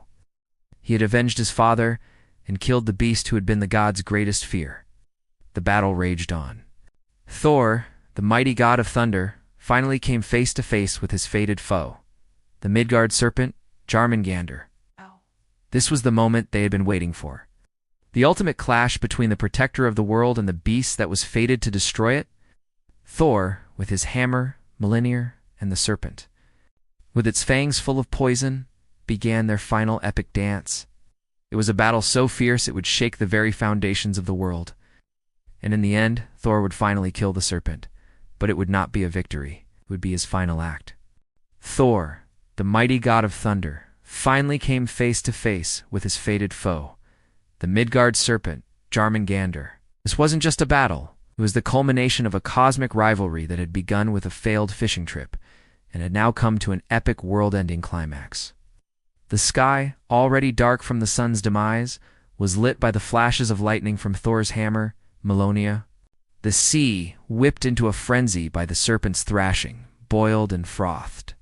He had avenged his father and killed the beast who had been the god's greatest fear. The battle raged on. Thor, the mighty god of thunder, finally came face to face with his fated foe, the Midgard serpent, Jörmungandr. This was the moment they had been waiting for. The ultimate clash between the protector of the world and the beast that was fated to destroy it. Thor, with his hammer, Mjolnir, and the serpent, with its fangs full of poison, began their final epic dance. It was a battle so fierce it would shake the very foundations of the world. And in the end, Thor would finally kill the serpent. But it would not be a victory. It would be his final act. Thor, the mighty god of thunder, finally came face to face with his fated foe, the Midgard serpent, Jörmungandr. This wasn't just a battle. It was the culmination of a cosmic rivalry that had begun with a failed fishing trip and had now come to an epic world-ending climax. The sky, already dark from the sun's demise, was lit by the flashes of lightning from Thor's hammer, Mjolnir. The sea, whipped into a frenzy by the serpent's thrashing, boiled and frothed.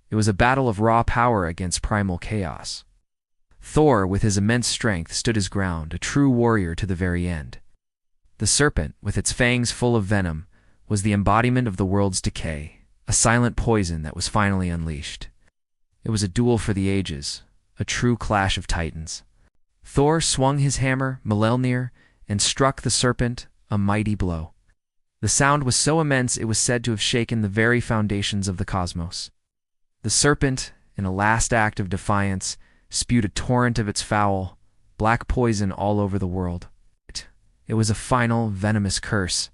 It was a battle of raw power against primal chaos. Thor, with his immense strength, stood his ground, a true warrior to the very end. The serpent, with its fangs full of venom, was the embodiment of the world's decay, a silent poison that was finally unleashed. It was a duel for the ages, a true clash of titans. Thor swung his hammer, Mjolnir, and struck the serpent a mighty blow. The sound was so immense it was said to have shaken the very foundations of the cosmos. The serpent, in a last act of defiance, spewed a torrent of its foul, black poison all over the world. It was a final, venomous curse,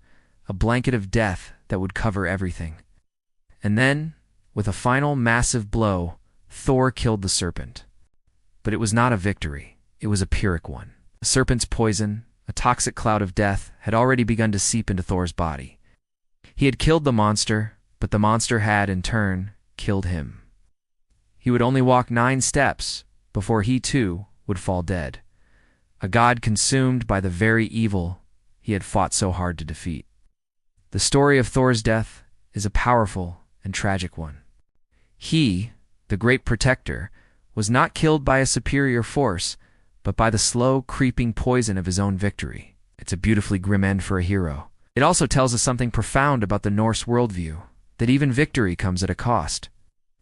a blanket of death that would cover everything. And then, with a final massive blow, Thor killed the serpent. But it was not a victory. It was a Pyrrhic one. The serpent's poison, a toxic cloud of death, had already begun to seep into Thor's body. He had killed the monster, but the monster had, in turn, killed him. He would only walk 9 steps before he, too, would fall dead, a god consumed by the very evil he had fought so hard to defeat. The story of Thor's death is a powerful and tragic one. He, the great protector, was not killed by a superior force, but by the slow, creeping poison of his own victory. It's a beautifully grim end for a hero. It also tells us something profound about the Norse worldview, that even victory comes at a cost,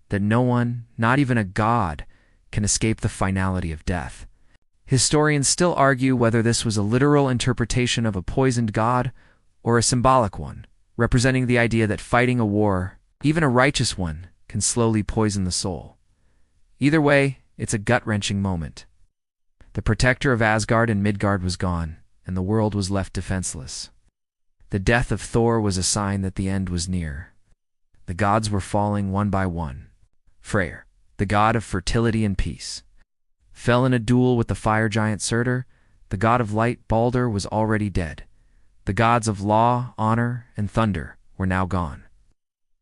that no one, not even a god, can escape the finality of death. Historians still argue whether this was a literal interpretation of a poisoned god or a symbolic one, representing the idea that fighting a war, even a righteous one, can slowly poison the soul. Either way, it's a gut-wrenching moment. The protector of Asgard and Midgard was gone, and the world was left defenseless. The death of Thor was a sign that the end was near. The gods were falling one by one. Freyr, the god of fertility and peace, fell in a duel with the fire giant Surtur. The god of light, Baldur, was already dead. The gods of law, honor, and thunder were now gone.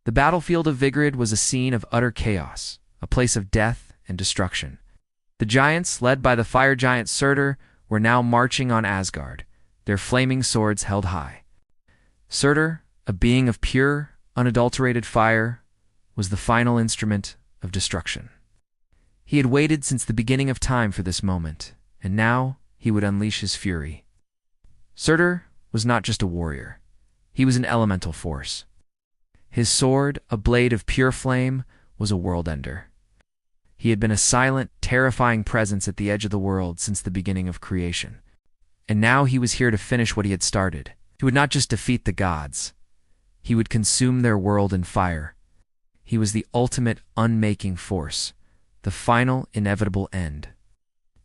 The battlefield of Vigrid was a scene of utter chaos, a place of death and destruction. The giants, led by the fire giant Surtur, were now marching on Asgard, their flaming swords held high. Surtur, a being of pure, unadulterated fire, was the final instrument of destruction. He had waited since the beginning of time for this moment, and now he would unleash his fury. Surtur was not just a warrior. He was an elemental force. His sword, a blade of pure flame, was a world-ender. He had been a silent, terrifying presence at the edge of the world since the beginning of creation. And now he was here to finish what he had started. He would not just defeat the gods. He would consume their world in fire. He was the ultimate unmaking force, the final inevitable end.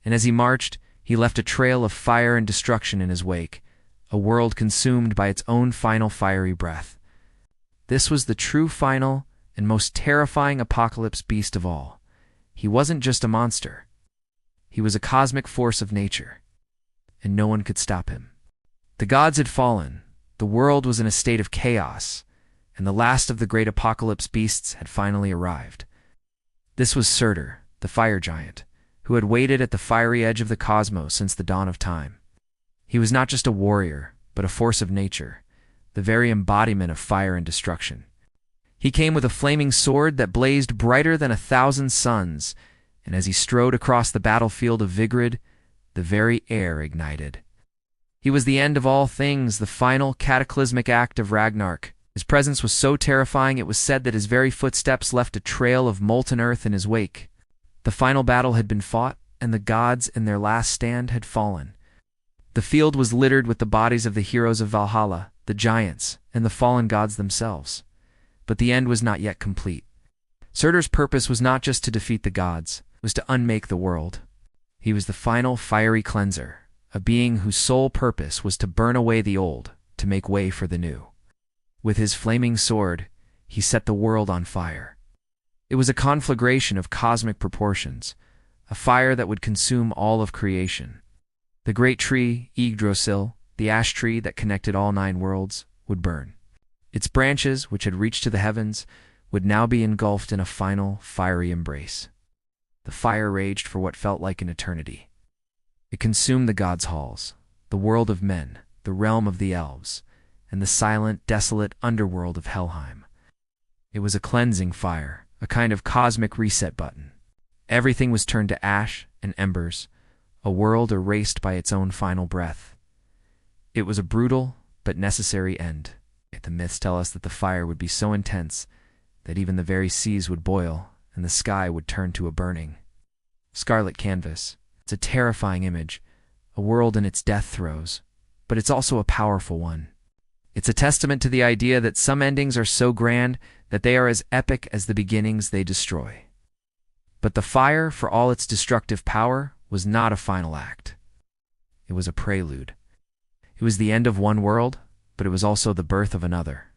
And as he marched, he left a trail of fire and destruction in his wake, a world consumed by its own final fiery breath. This was the true final and most terrifying apocalypse beast of all. He wasn't just a monster. He was a cosmic force of nature, and no one could stop him. The gods had fallen, the world was in a state of chaos, and the last of the great apocalypse beasts had finally arrived. This was Surtur, the fire giant, who had waited at the fiery edge of the cosmos since the dawn of time. He was not just a warrior, but a force of nature, the very embodiment of fire and destruction. He came with a flaming sword that blazed brighter than 1,000 suns, and as he strode across the battlefield of Vigrid, the very air ignited. He was the end of all things, the final cataclysmic act of Ragnarok, His presence was so terrifying it was said that his very footsteps left a trail of molten earth in his wake. The final battle had been fought, and the gods in their last stand had fallen. The field was littered with the bodies of the heroes of Valhalla, the giants, and the fallen gods themselves. But the end was not yet complete. Surtur's purpose was not just to defeat the gods, it was to unmake the world. He was the final fiery cleanser, a being whose sole purpose was to burn away the old, to make way for the new. With his flaming sword, he set the world on fire. It was a conflagration of cosmic proportions, a fire that would consume all of creation. The great tree, Yggdrasil, the ash tree that connected all 9 worlds, would burn. Its branches, which had reached to the heavens, would now be engulfed in a final, fiery embrace. The fire raged for what felt like an eternity. It consumed the gods' halls, the world of men, the realm of the elves, and the silent, desolate underworld of Helheim. It was a cleansing fire, a kind of cosmic reset button. Everything was turned to ash and embers, a world erased by its own final breath. It was a brutal but necessary end. The myths tell us that the fire would be so intense that even the very seas would boil and the sky would turn to a burning scarlet canvas. It's a terrifying image, a world in its death throes, but it's also a powerful one. It's a testament to the idea that some endings are so grand that they are as epic as the beginnings they destroy. But the fire, for all its destructive power, was not a final act. It was a prelude. It was the end of one world, but it was also the birth of another.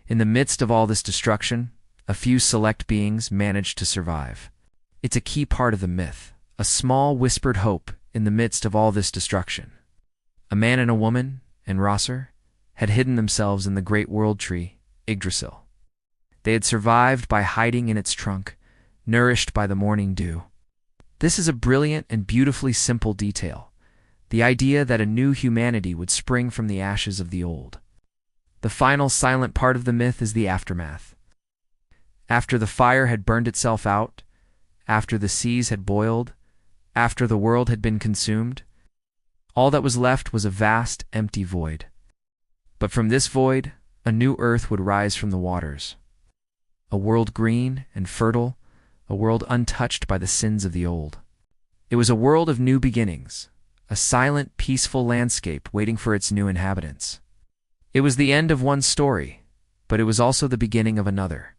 In the midst of all this destruction, a few select beings managed to survive. It's a key part of the myth, a small whispered hope in the midst of all this destruction. A man and a woman, Enrosser, had hidden themselves in the great world tree, Yggdrasil. They had survived by hiding in its trunk, nourished by the morning dew. This is a brilliant and beautifully simple detail, the idea that a new humanity would spring from the ashes of the old. The final silent part of the myth is the aftermath. After the fire had burned itself out, after the seas had boiled, after the world had been consumed, all that was left was a vast, empty void. But from this void, a new earth would rise from the waters. A world green and fertile, a world untouched by the sins of the old. It was a world of new beginnings, a silent, peaceful landscape waiting for its new inhabitants. It was the end of one story, but it was also the beginning of another.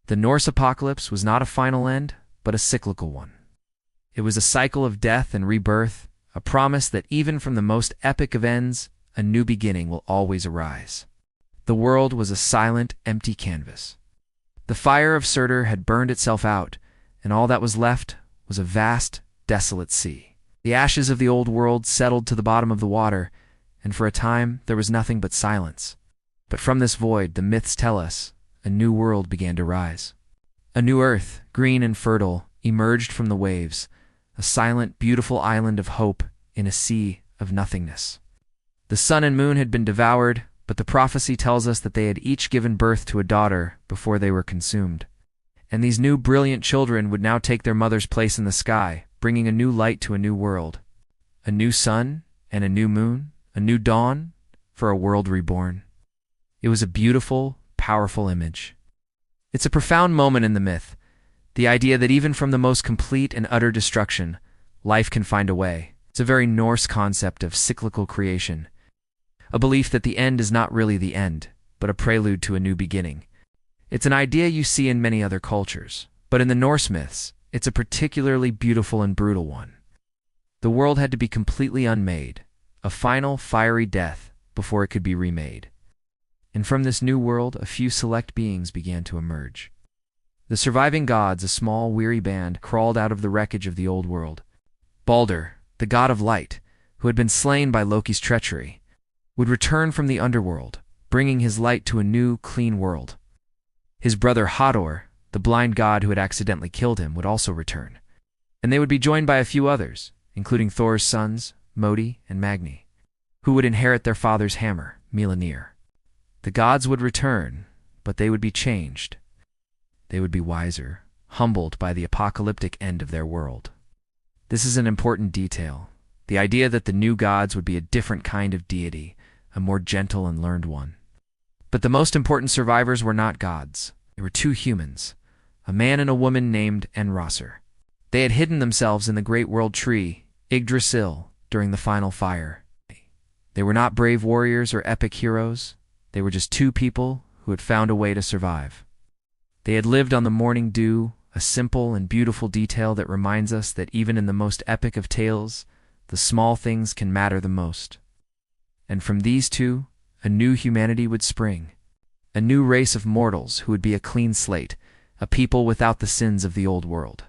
The Norse Apocalypse was not a final end, but a cyclical one. It was a cycle of death and rebirth, a promise that even from the most epic of ends, a new beginning will always arise. The world was a silent, empty canvas. The fire of Surtur had burned itself out, and all that was left was a vast, desolate sea. The ashes of the old world settled to the bottom of the water, and for a time there was nothing but silence. But from this void, the myths tell us, a new world began to rise. A new earth, green and fertile, emerged from the waves, a silent, beautiful island of hope in a sea of nothingness. The sun and moon had been devoured, but the prophecy tells us that they had each given birth to a daughter before they were consumed. And these new brilliant children would now take their mother's place in the sky, bringing a new light to a new world. A new sun and a new moon, a new dawn for a world reborn. It was a beautiful, powerful image. It's a profound moment in the myth, the idea that even from the most complete and utter destruction, life can find a way. It's a very Norse concept of cyclical creation, a belief that the end is not really the end, but a prelude to a new beginning. It's an idea you see in many other cultures, but in the Norse myths, it's a particularly beautiful and brutal one. The world had to be completely unmade, a final, fiery death before it could be remade. And from this new world, a few select beings began to emerge. The surviving gods, a small, weary band, crawled out of the wreckage of the old world. Baldur, the god of light, who had been slain by Loki's treachery, would return from the underworld, bringing his light to a new, clean world. His brother Hodor, the blind god who had accidentally killed him, would also return, and they would be joined by a few others, including Thor's sons, Modi and Magni, who would inherit their father's hammer, Mjolnir. The gods would return, but they would be changed. They would be wiser, humbled by the apocalyptic end of their world. This is an important detail, the idea that the new gods would be a different kind of deity, a more gentle and learned one. But the most important survivors were not gods. They were two humans, a man and a woman named Enrosser. They had hidden themselves in the great world tree, Yggdrasil, during the final fire. They were not brave warriors or epic heroes. They were just two people who had found a way to survive. They had lived on the morning dew, a simple and beautiful detail that reminds us that even in the most epic of tales, the small things can matter the most. And from these two, a new humanity would spring, a new race of mortals who would be a clean slate, a people without the sins of the old world.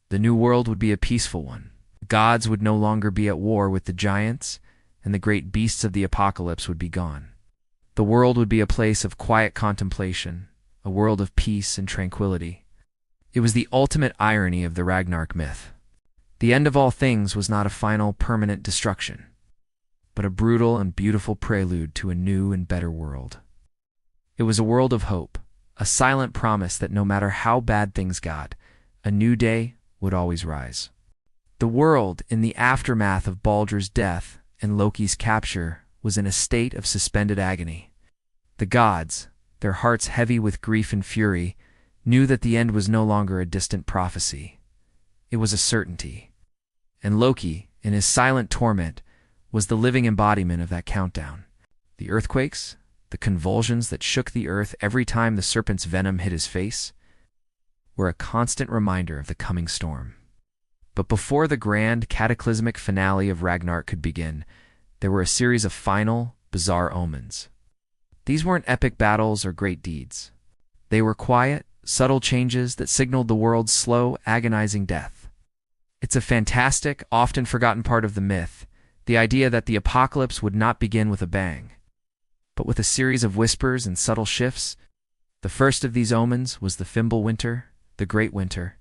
The new world would be a peaceful one. The gods would no longer be at war with the giants, and the great beasts of the apocalypse would be gone. The world would be a place of quiet contemplation, a world of peace and tranquility. It was the ultimate irony of the Ragnarok myth. The end of all things was not a final, permanent destruction, but a brutal and beautiful prelude to a new and better world. It was a world of hope, a silent promise that no matter how bad things got, a new day would always rise. The world, in the aftermath of Baldr's death and Loki's capture, was in a state of suspended agony. The gods, their hearts heavy with grief and fury, knew that the end was no longer a distant prophecy. It was a certainty. And Loki, in his silent torment, was the living embodiment of that countdown. The earthquakes, the convulsions that shook the earth every time the serpent's venom hit his face, were a constant reminder of the coming storm. But before the grand, cataclysmic finale of Ragnarok could begin, there were a series of final, bizarre omens. These weren't epic battles or great deeds. They were quiet, subtle changes that signaled the world's slow, agonizing death. It's a fantastic, often forgotten part of the myth, the idea that the apocalypse would not begin with a bang, but with a series of whispers and subtle shifts. The first of these omens was the Fimbulwinter, the Great Winter.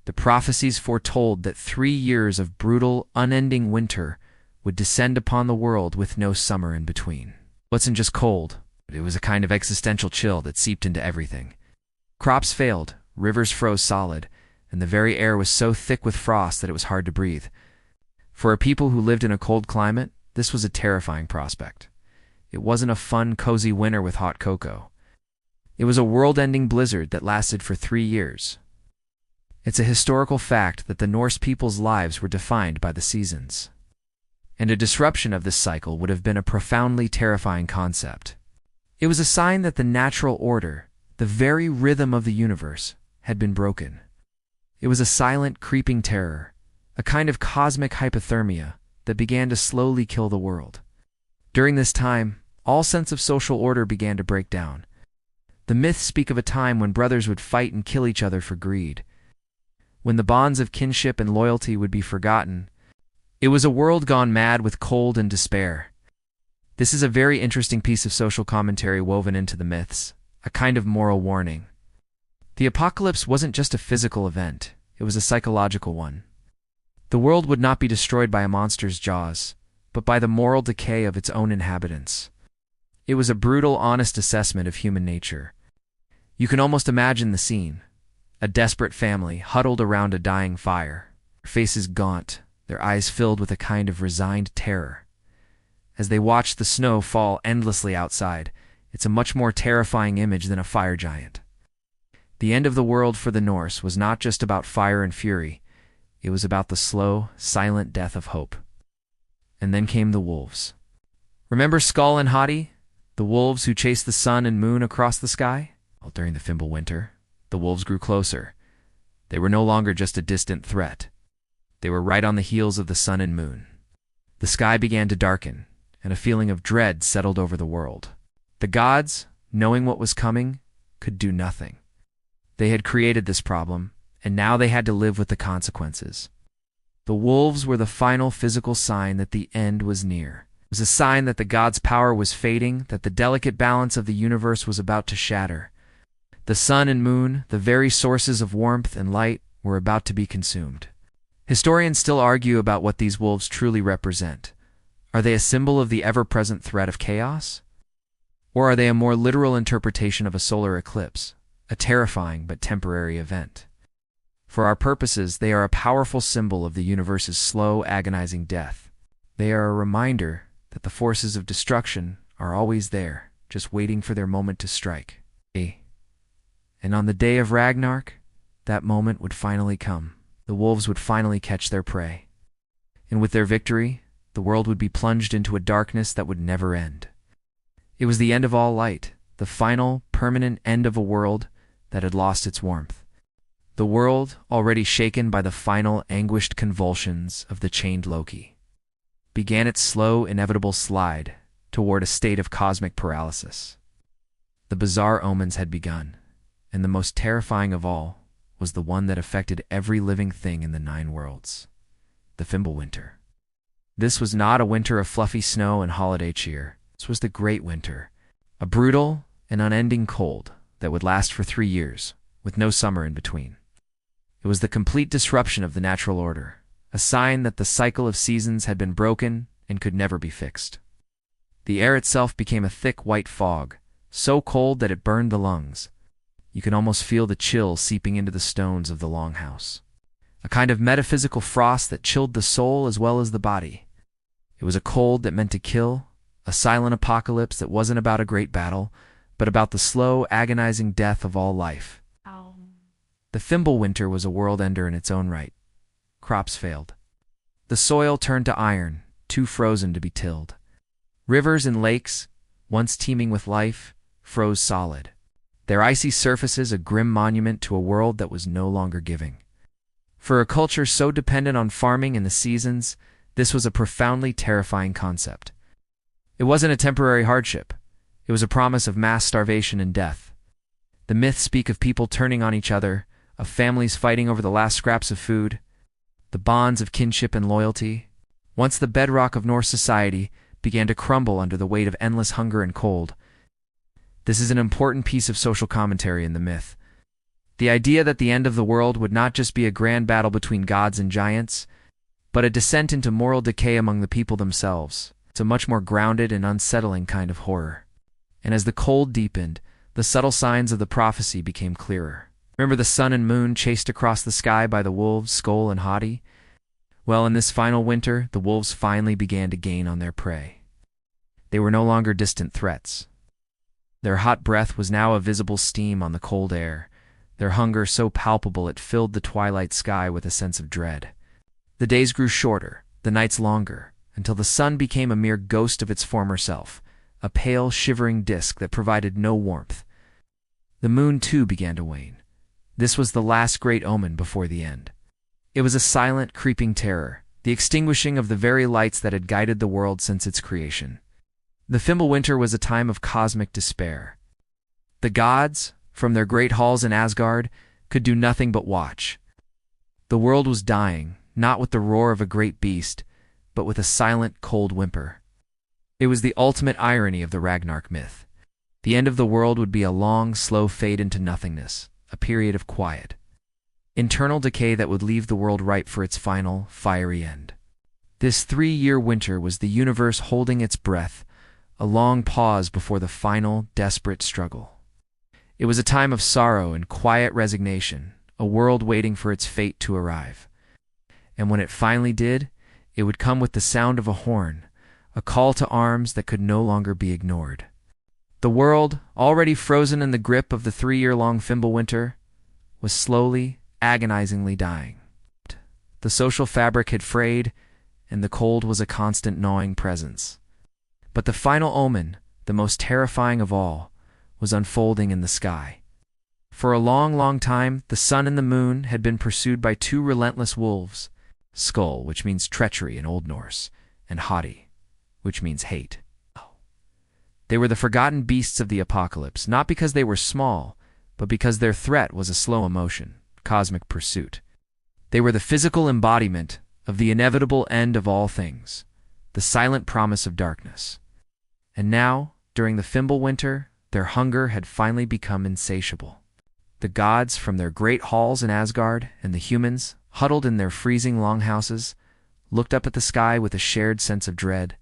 The prophecies foretold that 3 years of brutal, unending winter would descend upon the world with no summer in between. It wasn't just cold, but it was a kind of existential chill that seeped into everything. Crops failed, rivers froze solid, and the very air was so thick with frost that it was hard to breathe. For a people who lived in a cold climate, this was a terrifying prospect. It wasn't a fun, cozy winter with hot cocoa. It was a world-ending blizzard that lasted for 3 years. It's a historical fact that the Norse people's lives were defined by the seasons. And a disruption of this cycle would have been a profoundly terrifying concept. It was a sign that the natural order, the very rhythm of the universe, had been broken. It was a silent, creeping terror, a kind of cosmic hypothermia that began to slowly kill the world. During this time, all sense of social order began to break down. The myths speak of a time when brothers would fight and kill each other for greed, when the bonds of kinship and loyalty would be forgotten. It was a world gone mad with cold and despair. This is a very interesting piece of social commentary woven into the myths, a kind of moral warning. The apocalypse wasn't just a physical event, it was a psychological one. The world would not be destroyed by a monster's jaws, but by the moral decay of its own inhabitants. It was a brutal, honest assessment of human nature. You can almost imagine the scene. A desperate family huddled around a dying fire, their faces gaunt, their eyes filled with a kind of resigned terror. As they watch the snow fall endlessly outside, it's a much more terrifying image than a fire giant. The end of the world for the Norse was not just about fire and fury, it was about the slow, silent death of hope. And then came the wolves. Remember Skull and Hati, the wolves who chased the sun and moon across the sky? Well, during the Fimbulwinter, the wolves grew closer. They were no longer just a distant threat. They were right on the heels of the sun and moon. The sky began to darken, and a feeling of dread settled over the world. The gods, knowing what was coming, could do nothing. They had created this problem, and now they had to live with the consequences. The wolves were the final physical sign that the end was near. It was a sign that the gods' power was fading, that the delicate balance of the universe was about to shatter. The sun and moon, the very sources of warmth and light, were about to be consumed. Historians still argue about what these wolves truly represent. Are they a symbol of the ever-present threat of chaos? Or are they a more literal interpretation of a solar eclipse, a terrifying but temporary event? For our purposes, they are a powerful symbol of the universe's slow, agonizing death. They are a reminder that the forces of destruction are always there, just waiting for their moment to strike. And on the day of Ragnarok, that moment would finally come. The wolves would finally catch their prey. And with their victory, the world would be plunged into a darkness that would never end. It was the end of all light, the final, permanent end of a world that had lost its warmth. The world, already shaken by the final anguished convulsions of the chained Loki, began its slow, inevitable slide toward a state of cosmic paralysis. The bizarre omens had begun, and the most terrifying of all was the one that affected every living thing in the 9 worlds: the Fimbulwinter. This was not a winter of fluffy snow and holiday cheer. This was the Great Winter, a brutal and unending cold that would last for 3 years, with no summer in between. It was the complete disruption of the natural order, a sign that the cycle of seasons had been broken and could never be fixed. The air itself became a thick white fog, so cold that it burned the lungs. You could almost feel the chill seeping into the stones of the longhouse, a kind of metaphysical frost that chilled the soul as well as the body. It was a cold that meant to kill, a silent apocalypse that wasn't about a great battle, but about the slow, agonizing death of all life. The Fimbulwinter was a world ender in its own right. Crops failed. The soil turned to iron, too frozen to be tilled. Rivers and lakes, once teeming with life, froze solid, their icy surfaces a grim monument to a world that was no longer giving. For a culture so dependent on farming and the seasons, this was a profoundly terrifying concept. It wasn't a temporary hardship. It was a promise of mass starvation and death. The myths speak of people turning on each other, of families fighting over the last scraps of food, the bonds of kinship and loyalty. Once the bedrock of Norse society began to crumble under the weight of endless hunger and cold. This is an important piece of social commentary in the myth. The idea that the end of the world would not just be a grand battle between gods and giants, but a descent into moral decay among the people themselves. It's a much more grounded and unsettling kind of horror. And as the cold deepened, the subtle signs of the prophecy became clearer. Remember the sun and moon chased across the sky by the wolves, Skoll and Hati? Well, in this final winter, the wolves finally began to gain on their prey. They were no longer distant threats. Their hot breath was now a visible steam on the cold air, their hunger so palpable it filled the twilight sky with a sense of dread. The days grew shorter, the nights longer, until the sun became a mere ghost of its former self, a pale, shivering disk that provided no warmth. The moon, too, began to wane. This was the last great omen before the end. It was a silent, creeping terror, the extinguishing of the very lights that had guided the world since its creation. The Fimbulwinter was a time of cosmic despair. The gods, from their great halls in Asgard, could do nothing but watch. The world was dying, not with the roar of a great beast, but with a silent, cold whimper. It was the ultimate irony of the Ragnarok myth. The end of the world would be a long, slow fade into nothingness, a period of quiet, internal decay that would leave the world ripe for its final, fiery end. This 3-year winter was the universe holding its breath, a long pause before the final, desperate struggle. It was a time of sorrow and quiet resignation, a world waiting for its fate to arrive. And when it finally did, it would come with the sound of a horn, a call to arms that could no longer be ignored. The world, already frozen in the grip of the 3-year-long Fimbulwinter, was slowly, agonizingly dying. The social fabric had frayed, and the cold was a constant gnawing presence. But the final omen, the most terrifying of all, was unfolding in the sky. For a long, long time, the sun and the moon had been pursued by 2 relentless wolves, Skoll, which means treachery in Old Norse, and Hati, which means hate. They were the forgotten beasts of the apocalypse, not because they were small, but because their threat was a slow emotion, cosmic pursuit. They were the physical embodiment of the inevitable end of all things, the silent promise of darkness. And now, during the Fimbulwinter, their hunger had finally become insatiable. The gods from their great halls in Asgard and the humans, huddled in their freezing longhouses, looked up at the sky with a shared sense of dread.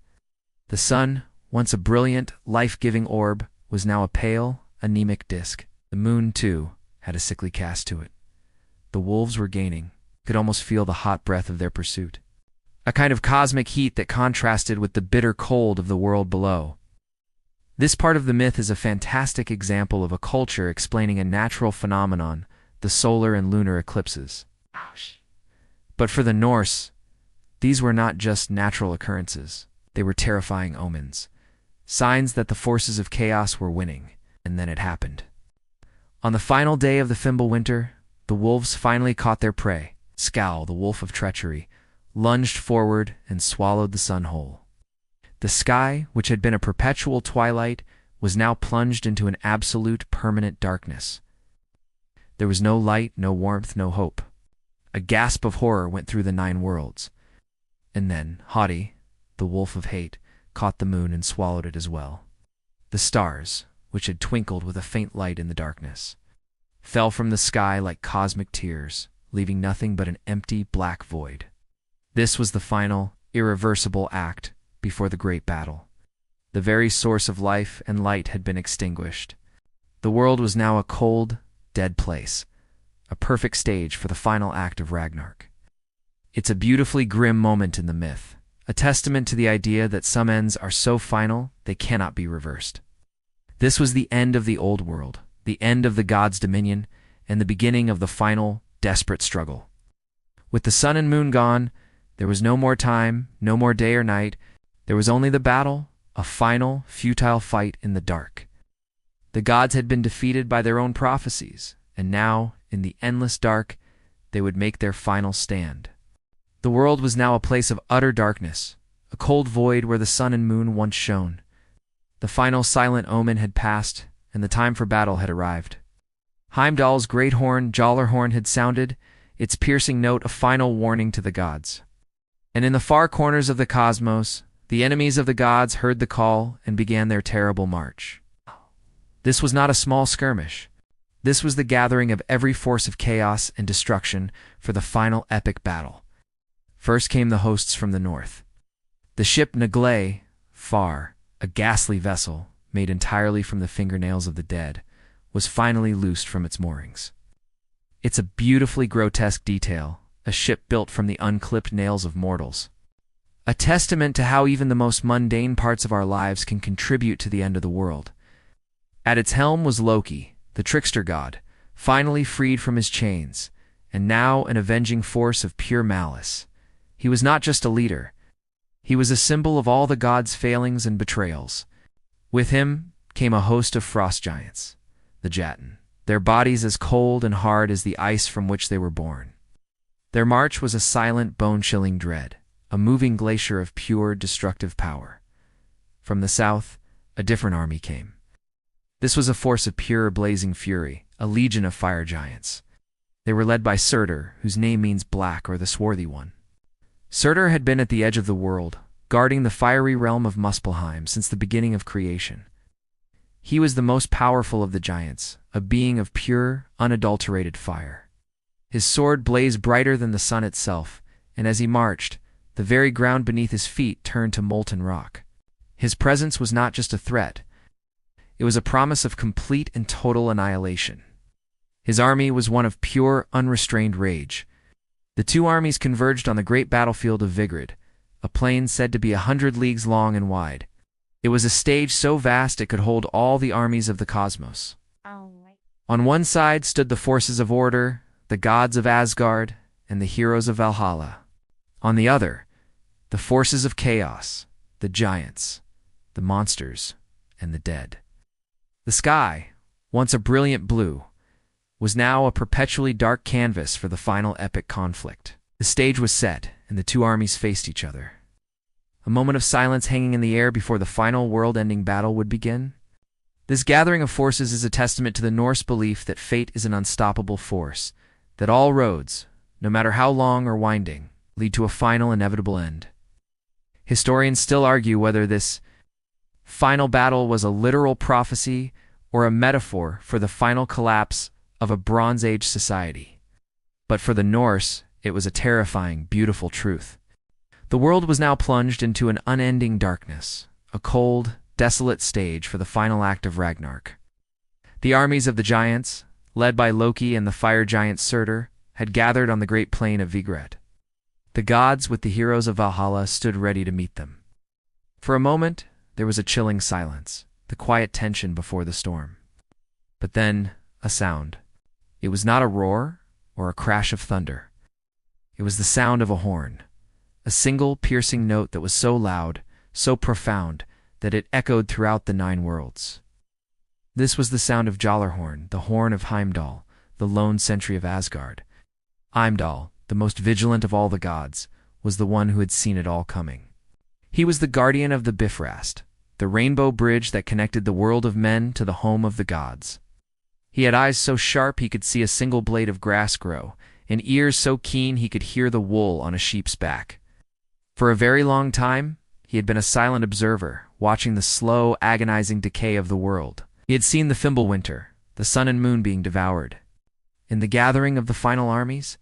The sun, once a brilliant, life-giving orb, was now a pale, anemic disk. The moon, too, had a sickly cast to it. The wolves were gaining, could almost feel the hot breath of their pursuit, a kind of cosmic heat that contrasted with the bitter cold of the world below. This part of the myth is a fantastic example of a culture explaining a natural phenomenon, the solar and lunar eclipses. But for the Norse, these were not just natural occurrences. They were terrifying omens, signs that the forces of chaos were winning, and then it happened. On the final day of the Fimble winter, the wolves finally caught their prey. Scowl, the wolf of treachery, lunged forward and swallowed the sun whole. The sky, which had been a perpetual twilight, was now plunged into an absolute permanent darkness. There was no light, no warmth, no hope. A gasp of horror went through the 9 worlds. And then, Hati, the wolf of hate, caught the moon and swallowed it as well. The stars, which had twinkled with a faint light in the darkness, fell from the sky like cosmic tears, leaving nothing but an empty, black void. This was the final, irreversible act before the great battle. The very source of life and light had been extinguished. The world was now a cold, dead place, a perfect stage for the final act of Ragnarok. It's a beautifully grim moment in the myth, a testament to the idea that some ends are so final they cannot be reversed. This was the end of the old world, the end of the gods' dominion, and the beginning of the final, desperate struggle. With the sun and moon gone, there was no more time, no more day or night. There was only the battle, a final, futile fight in the dark. The gods had been defeated by their own prophecies, and now, in the endless dark, they would make their final stand. The world was now a place of utter darkness, a cold void where the sun and moon once shone. The final silent omen had passed, and the time for battle had arrived. Heimdall's great horn, Jallarhorn, had sounded, its piercing note a final warning to the gods. And in the far corners of the cosmos, the enemies of the gods heard the call and began their terrible march. This was not a small skirmish. This was the gathering of every force of chaos and destruction for the final epic battle. First came the hosts from the north. The ship Naglay, Far, a ghastly vessel made entirely from the fingernails of the dead, was finally loosed from its moorings. It's a beautifully grotesque detail, a ship built from the unclipped nails of mortals. A testament to how even the most mundane parts of our lives can contribute to the end of the world. At its helm was Loki, the trickster god, finally freed from his chains, and now an avenging force of pure malice. He was not just a leader. He was a symbol of all the gods' failings and betrayals. With him came a host of frost giants, the Jotun, their bodies as cold and hard as the ice from which they were born. Their march was a silent, bone-chilling dread, a moving glacier of pure, destructive power. From the south, a different army came. This was a force of pure, blazing fury, a legion of fire giants. They were led by Surtur, whose name means black or the swarthy one. Surtur had been at the edge of the world, guarding the fiery realm of Muspelheim since the beginning of creation. He was the most powerful of the giants, a being of pure, unadulterated fire. His sword blazed brighter than the sun itself, and as he marched, the very ground beneath his feet turned to molten rock. His presence was not just a threat. It was a promise of complete and total annihilation. His army was one of pure, unrestrained rage. The two armies converged on the great battlefield of Vigrid, a plain said to be 100 leagues long and wide. It was a stage so vast it could hold all the armies of the cosmos. On one side stood the forces of order, the gods of Asgard, and the heroes of Valhalla. On the other, the forces of chaos, the giants, the monsters, and the dead. The sky, once a brilliant blue, was now a perpetually dark canvas for the final epic conflict. The stage was set, and the two armies faced each other. A moment of silence hanging in the air before the final world-ending battle would begin. This gathering of forces is a testament to the Norse belief that fate is an unstoppable force, that all roads, no matter how long or winding, lead to a final inevitable end. Historians still argue whether this final battle was a literal prophecy or a metaphor for the final collapse of a Bronze Age society. But for the Norse, it was a terrifying, beautiful truth. The world was now plunged into an unending darkness, a cold, desolate stage for the final act of Ragnarok. The armies of the giants, led by Loki and the fire giant Surtur, had gathered on the great plain of Vigrid. The gods, with the heroes of Valhalla, stood ready to meet them. For a moment, there was a chilling silence. the quiet tension before the storm. But then, a sound. It was not a roar or a crash of thunder. It was the sound of a horn, a single piercing note that was so loud, so profound, that it echoed throughout the 9 worlds. This was the sound of Gjallarhorn, the horn of Heimdall, the lone sentry of Asgard. Heimdall, the most vigilant of all the gods, was the one who had seen it all coming. He was the guardian of the Bifrost, the rainbow bridge that connected the world of men to the home of the gods. He had eyes so sharp he could see a single blade of grass grow, and ears so keen he could hear the wool on a sheep's back. For a very long time, he had been a silent observer, watching the slow, agonizing decay of the world. He had seen the Fimbulwinter, the sun and moon being devoured, in the gathering of the final armies.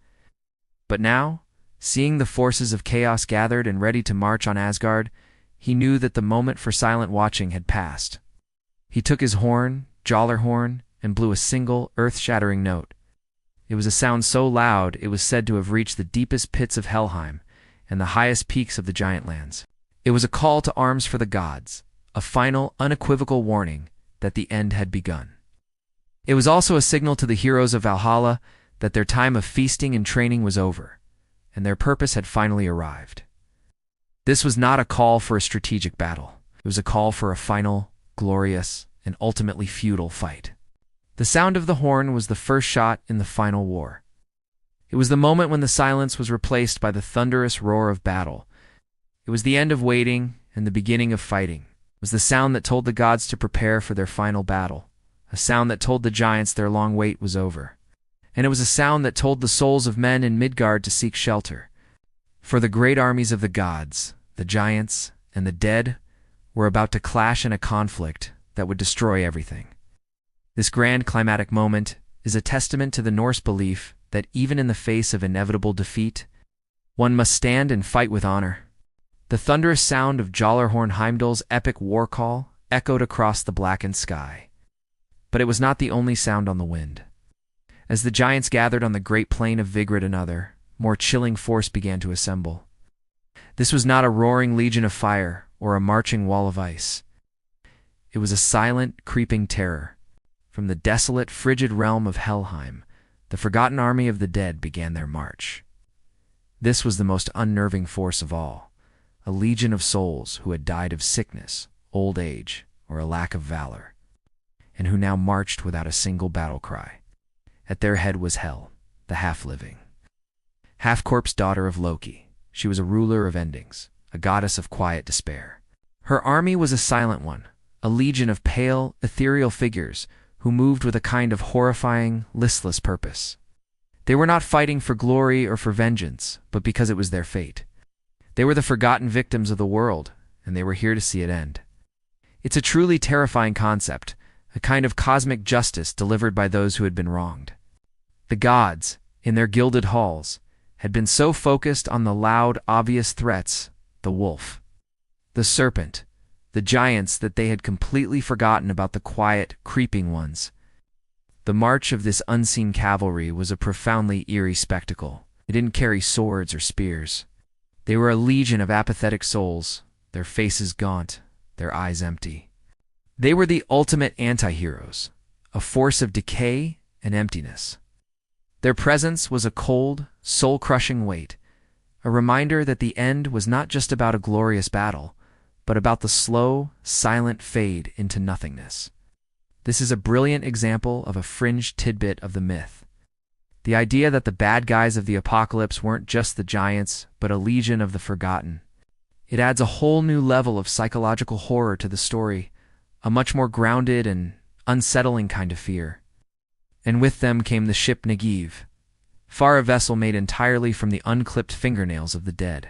But now, seeing the forces of chaos gathered and ready to march on Asgard, he knew that the moment for silent watching had passed. He took his horn, Gjallarhorn, and blew a single, earth-shattering note. It was a sound so loud it was said to have reached the deepest pits of Helheim and the highest peaks of the giant lands. It was a call to arms for the gods, a final, unequivocal warning that the end had begun. It was also a signal to the heroes of Valhalla that their time of feasting and training was over, and their purpose had finally arrived. This was not a call for a strategic battle. It was a call for a final, glorious, and ultimately futile fight. The sound of the horn was the first shot in the final war. It was the moment when the silence was replaced by the thunderous roar of battle. It was the end of waiting and the beginning of fighting. It was the sound that told the gods to prepare for their final battle, a sound that told the giants their long wait was over. And it was a sound that told the souls of men in Midgard to seek shelter. For the great armies of the gods, the giants, and the dead were about to clash in a conflict that would destroy everything. This grand climatic moment is a testament to the Norse belief that even in the face of inevitable defeat, one must stand and fight with honor. The thunderous sound of Gjallarhorn Heimdall's epic war call echoed across the blackened sky. But it was not the only sound on the wind. As the giants gathered on the great plain of Vigrid, another, more chilling force began to assemble. This was not a roaring legion of fire or a marching wall of ice. It was a silent, creeping terror. From the desolate, frigid realm of Helheim, the forgotten army of the dead began their march. This was the most unnerving force of all, a legion of souls who had died of sickness, old age, or a lack of valor, and who now marched without a single battle cry. At their head was Hel, the half-living, half-corpse daughter of Loki. She was a ruler of endings, a goddess of quiet despair. Her army was a silent one, a legion of pale, ethereal figures who moved with a kind of horrifying, listless purpose. They were not fighting for glory or for vengeance, but because it was their fate. They were the forgotten victims of the world, and they were here to see it end. It's a truly terrifying concept, a kind of cosmic justice delivered by those who had been wronged. The gods, in their gilded halls, had been so focused on the loud, obvious threats, the wolf, the serpent, the giants, that they had completely forgotten about the quiet, creeping ones. The march of this unseen cavalry was a profoundly eerie spectacle. They didn't carry swords or spears. They were a legion of apathetic souls, their faces gaunt, their eyes empty. They were the ultimate anti-heroes, a force of decay and emptiness. Their presence was a cold, soul-crushing weight, a reminder that the end was not just about a glorious battle, but about the slow, silent fade into nothingness. This is a brilliant example of a fringe tidbit of the myth. The idea that the bad guys of the apocalypse weren't just the giants, but a legion of the forgotten. It adds a whole new level of psychological horror to the story, a much more grounded and unsettling kind of fear. And with them came the ship Negev, far a vessel made entirely from the unclipped fingernails of the dead.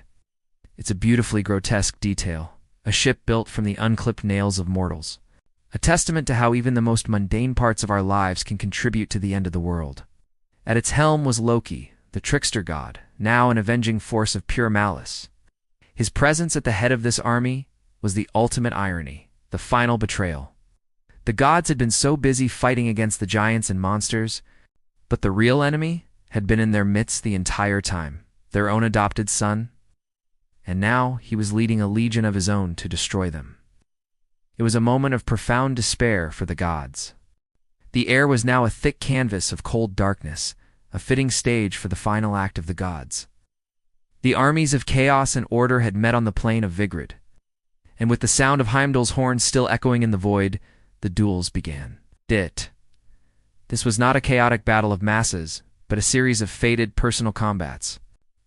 It's a beautifully grotesque detail, a ship built from the unclipped nails of mortals, a testament to how even the most mundane parts of our lives can contribute to the end of the world. At its helm was Loki, the trickster god, now an avenging force of pure malice. His presence at the head of this army was the ultimate irony, the final betrayal. The gods had been so busy fighting against the giants and monsters, but the real enemy had been in their midst the entire time, their own adopted son, and now he was leading a legion of his own to destroy them. It was a moment of profound despair for the gods. The air was now a thick canvas of cold darkness, a fitting stage for the final act of the gods. The armies of chaos and order had met on the plain of Vigrid, and with the sound of Heimdall's horn still echoing in the void, the duels began. This was not a chaotic battle of masses, but a series of fated personal combats.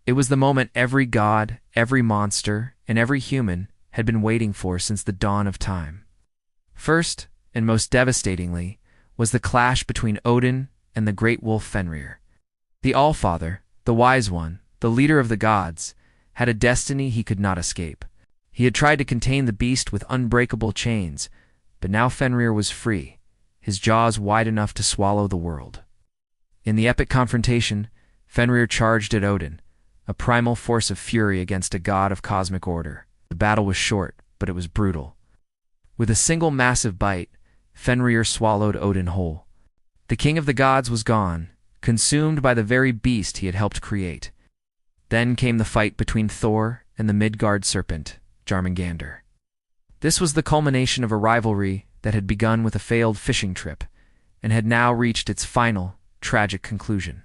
It was the moment every god, every monster, and every human had been waiting for since the dawn of time. First, and most devastatingly, was the clash between Odin and the great wolf Fenrir. The Allfather, the Wise One, the leader of the gods, had a destiny he could not escape. He had tried to contain the beast with unbreakable chains, but now Fenrir was free, his jaws wide enough to swallow the world. In the epic confrontation, Fenrir charged at Odin, a primal force of fury against a god of cosmic order. The battle was short, but it was brutal. With a single massive bite, Fenrir swallowed Odin whole. The king of the gods was gone, consumed by the very beast he had helped create. Then came the fight between Thor and the Midgard serpent, Jörmungandr. This was the culmination of a rivalry that had begun with a failed fishing trip, and had now reached its final, tragic conclusion.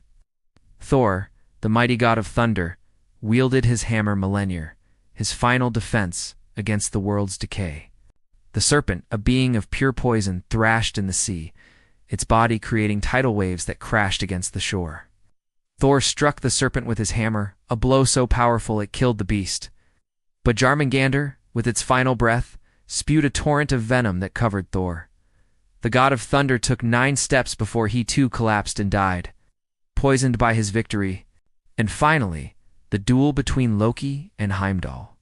Thor, the mighty god of thunder, wielded his hammer Mjolnir, his final defense against the world's decay. The serpent, a being of pure poison, thrashed in the sea, its body creating tidal waves that crashed against the shore. Thor struck the serpent with his hammer, a blow so powerful it killed the beast. But Jörmungandr, with its final breath, spewed a torrent of venom that covered Thor. The god of thunder took 9 steps before he too collapsed and died, poisoned by his victory. And finally, the duel between Loki and Heimdall.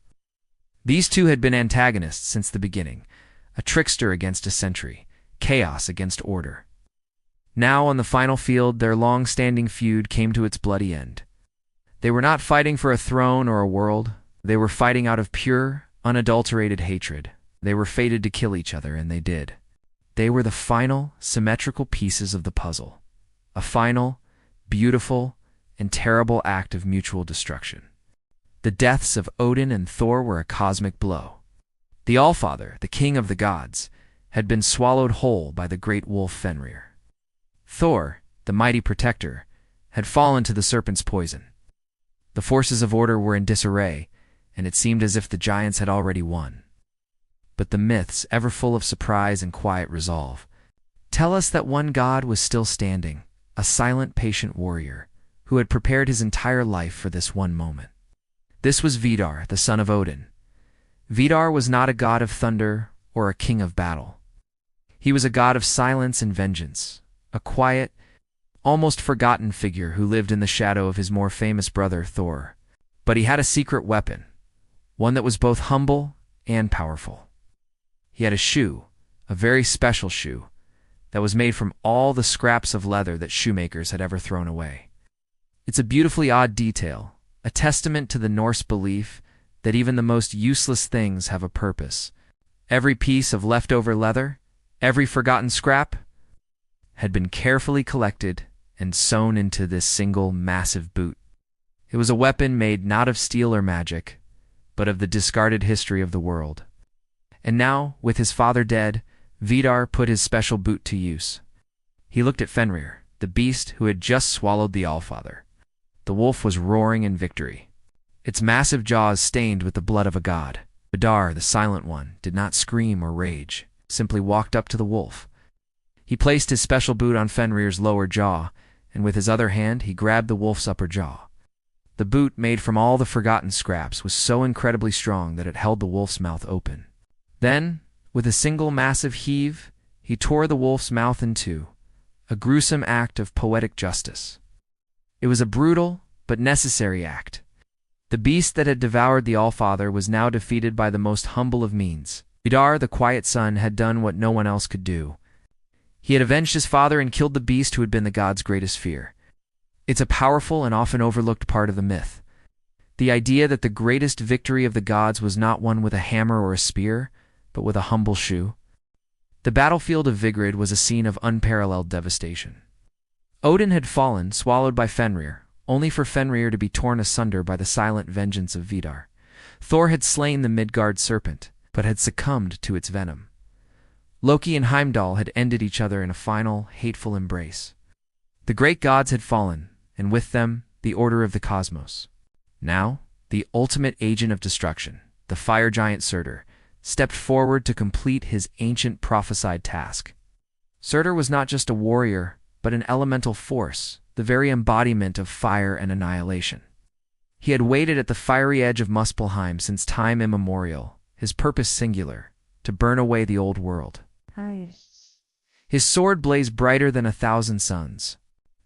These two had been antagonists since the beginning, a trickster against a sentry, chaos against order. Now, on the final field, their long-standing feud came to its bloody end. They were not fighting for a throne or a world. They were fighting out of pure, unadulterated hatred. They were fated to kill each other, and they did. They were the final, symmetrical pieces of the puzzle. A final, beautiful, and terrible act of mutual destruction. The deaths of Odin and Thor were a cosmic blow. The Allfather, the king of the gods, had been swallowed whole by the great wolf Fenrir. Thor, the mighty protector, had fallen to the serpent's poison. The forces of order were in disarray, and it seemed as if the giants had already won. But the myths, ever full of surprise and quiet resolve, tell us that one god was still standing, a silent, patient warrior, who had prepared his entire life for this one moment. This was Vidar, the son of Odin. Vidar was not a god of thunder or a king of battle. He was a god of silence and vengeance, a quiet, almost forgotten figure who lived in the shadow of his more famous brother Thor. But he had a secret weapon, one that was both humble and powerful. He had a shoe, a very special shoe, that was made from all the scraps of leather that shoemakers had ever thrown away. It's a beautifully odd detail, a testament to the Norse belief that even the most useless things have a purpose. Every piece of leftover leather, every forgotten scrap, had been carefully collected and sewn into this single massive boot. It was a weapon made not of steel or magic, but of the discarded history of the world. And now, with his father dead, Vidar put his special boot to use. He looked at Fenrir, the beast who had just swallowed the Allfather. The wolf was roaring in victory, its massive jaws stained with the blood of a god. Vidar, the silent one, did not scream or rage, simply walked up to the wolf. He placed his special boot on Fenrir's lower jaw, and with his other hand he grabbed the wolf's upper jaw. The boot, made from all the forgotten scraps, was so incredibly strong that it held the wolf's mouth open. Then, with a single massive heave, he tore the wolf's mouth in two, a gruesome act of poetic justice. It was a brutal but necessary act. The beast that had devoured the Allfather was now defeated by the most humble of means. Vidar, the quiet son, had done what no one else could do. He had avenged his father and killed the beast who had been the god's greatest fear. It's a powerful and often overlooked part of the myth. The idea that the greatest victory of the gods was not won with a hammer or a spear, but with a humble shoe. The battlefield of Vigrid was a scene of unparalleled devastation. Odin had fallen, swallowed by Fenrir, only for Fenrir to be torn asunder by the silent vengeance of Vidar. Thor had slain the Midgard serpent, but had succumbed to its venom. Loki and Heimdall had ended each other in a final, hateful embrace. The great gods had fallen, and with them, the order of the cosmos. Now, the ultimate agent of destruction, the fire giant Surtur, stepped forward to complete his ancient prophesied task. Surtur was not just a warrior, but an elemental force, the very embodiment of fire and annihilation. He had waited at the fiery edge of Muspelheim since time immemorial, his purpose singular, to burn away the old world. His sword blazed brighter than 1,000 suns,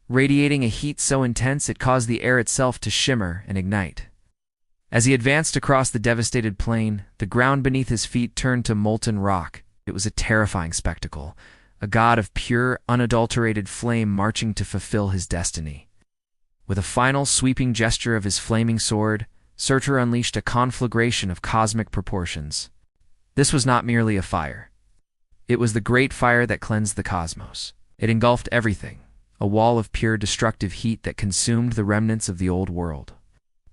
radiating a heat so intense it caused the air itself to shimmer and ignite. As he advanced across the devastated plain, the ground beneath his feet turned to molten rock. It was a terrifying spectacle, a god of pure, unadulterated flame marching to fulfill his destiny. With a final sweeping gesture of his flaming sword, Surtur unleashed a conflagration of cosmic proportions. This was not merely a fire. It was the great fire that cleansed the cosmos. It engulfed everything, a wall of pure destructive heat that consumed the remnants of the old world.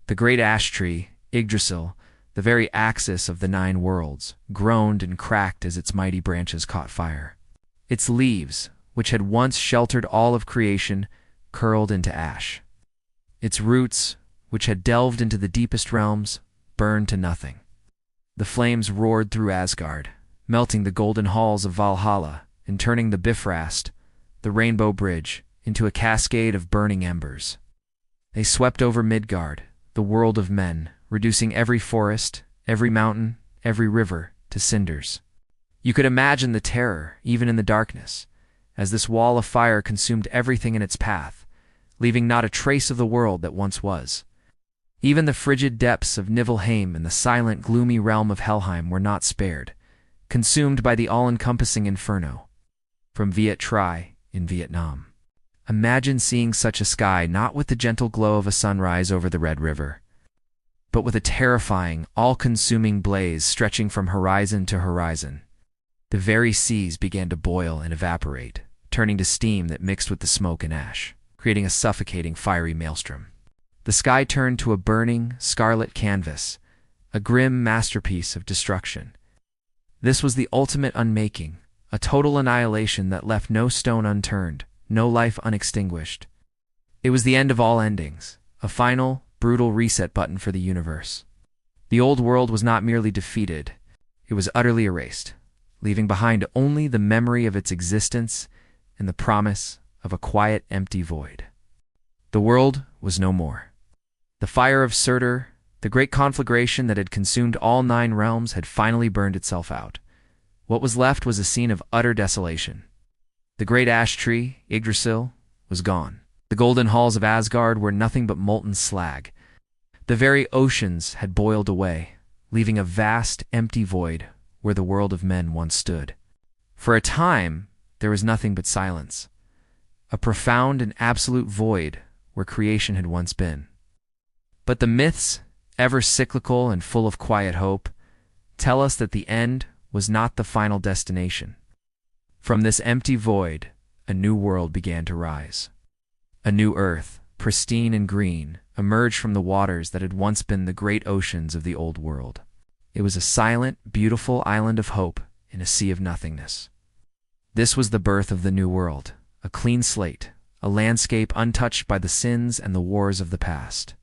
The great ash tree, Yggdrasil, the very axis of the 9 worlds, groaned and cracked as its mighty branches caught fire. Its leaves, which had once sheltered all of creation, curled into ash. Its roots, which had delved into the deepest realms, burned to nothing. The flames roared through Asgard, melting the golden halls of Valhalla and turning the Bifrost, the Rainbow Bridge, into a cascade of burning embers. They swept over Midgard, the world of men, reducing every forest, every mountain, every river to cinders. You could imagine the terror, even in the darkness, as this wall of fire consumed everything in its path, leaving not a trace of the world that once was. Even the frigid depths of Niflheim and the silent, gloomy realm of Helheim were not spared, consumed by the all-encompassing inferno. From Viet Tri, in Vietnam. Imagine seeing such a sky not with the gentle glow of a sunrise over the Red River, but with a terrifying, all-consuming blaze stretching from horizon to horizon. The very seas began to boil and evaporate, turning to steam that mixed with the smoke and ash, creating a suffocating fiery maelstrom. The sky turned to a burning, scarlet canvas, a grim masterpiece of destruction. This was the ultimate unmaking, a total annihilation that left no stone unturned, no life unextinguished. It was the end of all endings, a final, brutal reset button for the universe. The old world was not merely defeated, it was utterly erased, leaving behind only the memory of its existence and the promise of a quiet, empty void. The world was no more. The fire of Surtur, the great conflagration that had consumed all 9 realms, had finally burned itself out. What was left was a scene of utter desolation. The great ash tree, Yggdrasil, was gone. The golden halls of Asgard were nothing but molten slag. The very oceans had boiled away, leaving a vast, empty void where the world of men once stood. For a time, there was nothing but silence, a profound and absolute void where creation had once been. But the myths, ever cyclical and full of quiet hope, tell us that the end was not the final destination. From this empty void, a new world began to rise. A new earth, pristine and green, emerged from the waters that had once been the great oceans of the old world. It was a silent, beautiful island of hope in a sea of nothingness. This was the birth of the new world, a clean slate, a landscape untouched by the sins and the wars of the past.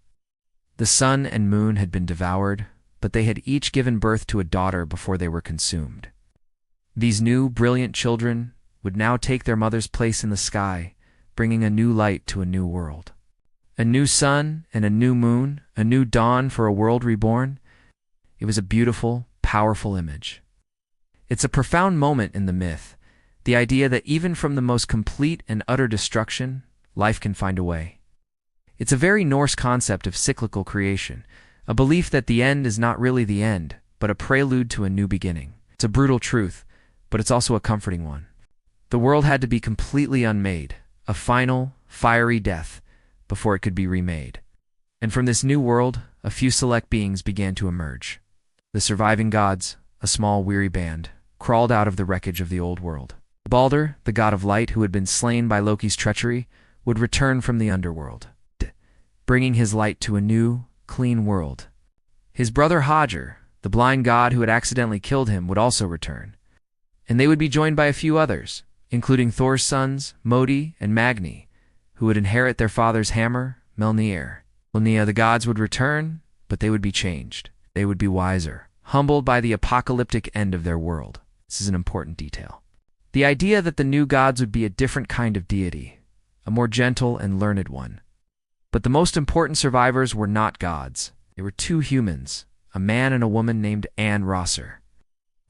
The sun and moon had been devoured, but they had each given birth to a daughter before they were consumed. These new, brilliant children would now take their mother's place in the sky, bringing a new light to a new world. A new sun and a new moon, a new dawn for a world reborn. It was a beautiful, powerful image. It's a profound moment in the myth, the idea that even from the most complete and utter destruction, life can find a way. It's a very Norse concept of cyclical creation, a belief that the end is not really the end, but a prelude to a new beginning. It's a brutal truth, but it's also a comforting one. The world had to be completely unmade, a final, fiery death, before it could be remade. And from this new world, a few select beings began to emerge. The surviving gods, a small, weary band, crawled out of the wreckage of the old world. Baldur, the god of light who had been slain by Loki's treachery, would return from the underworld, bringing his light to a new, clean world. His brother Hogr, the blind god who had accidentally killed him, would also return. and they would be joined by a few others, including Thor's sons, Modi and Magni, who would inherit their father's hammer, Mjolnir. The gods would return, but they would be changed. They would be wiser, humbled by the apocalyptic end of their world. This is an important detail. The idea that the new gods would be a different kind of deity, a more gentle and learned one. But the most important survivors were not gods. They were two humans, a man and a woman named Rosser.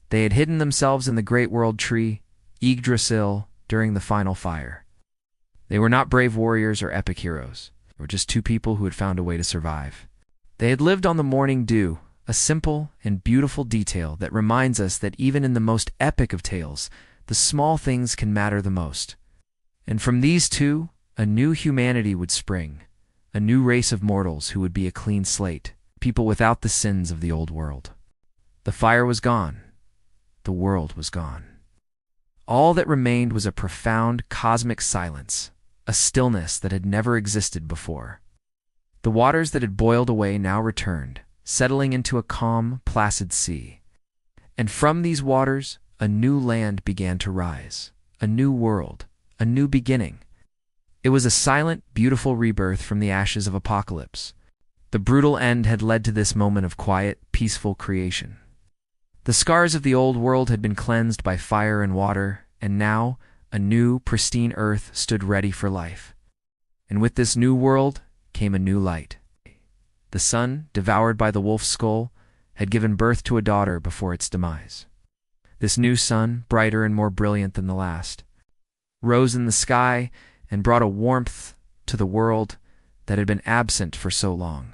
They had hidden themselves in the great world tree, Yggdrasil, during the final fire. They were not brave warriors or epic heroes. They were just two people who had found a way to survive. They had lived on the morning dew, a simple and beautiful detail that reminds us that even in the most epic of tales, the small things can matter the most. And from these two, a new humanity would spring, a new race of mortals who would be a clean slate, people without the sins of the old world. The fire was gone. The world was gone. All that remained was a profound cosmic silence, a stillness that had never existed before. The waters that had boiled away now returned, settling into a calm, placid sea. And from these waters, a new land began to rise, a new world, a new beginning. It was a silent, beautiful rebirth from the ashes of apocalypse. The brutal end had led to this moment of quiet, peaceful creation. The scars of the old world had been cleansed by fire and water, and now a new, pristine earth stood ready for life. And with this new world came a new light. The sun, devoured by the wolf's skull, had given birth to a daughter before its demise. This new sun, brighter and more brilliant than the last, rose in the sky and brought a warmth to the world that had been absent for so long.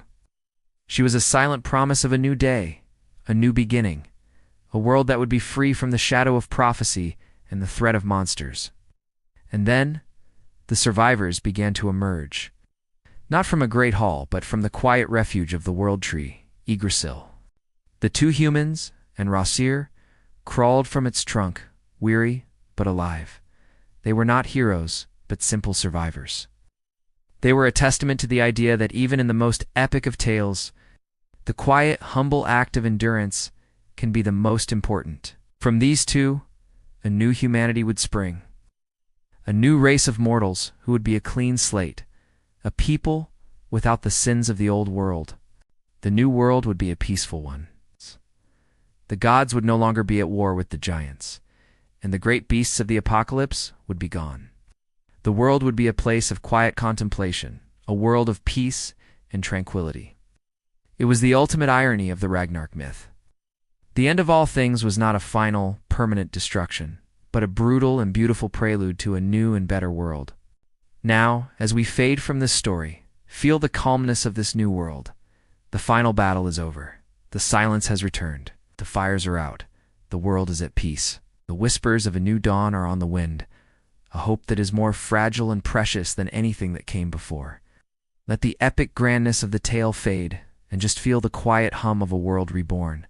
She was a silent promise of a new day, a new beginning, a world that would be free from the shadow of prophecy and the threat of monsters. And then, the survivors began to emerge, not from a great hall, but from the quiet refuge of the world tree, Yggdrasil. The two humans and Rosir crawled from its trunk, weary but alive. They were not heroes, but simple survivors. They were a testament to the idea that even in the most epic of tales, the quiet, humble act of endurance can be the most important. From these two, a new humanity would spring, a new race of mortals who would be a clean slate, a people without the sins of the old world. The new world would be a peaceful one. The gods would no longer be at war with the giants, and the great beasts of the apocalypse would be gone. The world would be a place of quiet contemplation, a world of peace and tranquility. It was the ultimate irony of the Ragnarok myth. The end of all things was not a final, permanent destruction, but a brutal and beautiful prelude to a new and better world. Now, as we fade from this story, feel the calmness of this new world. The final battle is over. The silence has returned. The fires are out. The world is at peace. The whispers of a new dawn are on the wind, a hope that is more fragile and precious than anything that came before. Let the epic grandness of the tale fade, and just feel the quiet hum of a world reborn,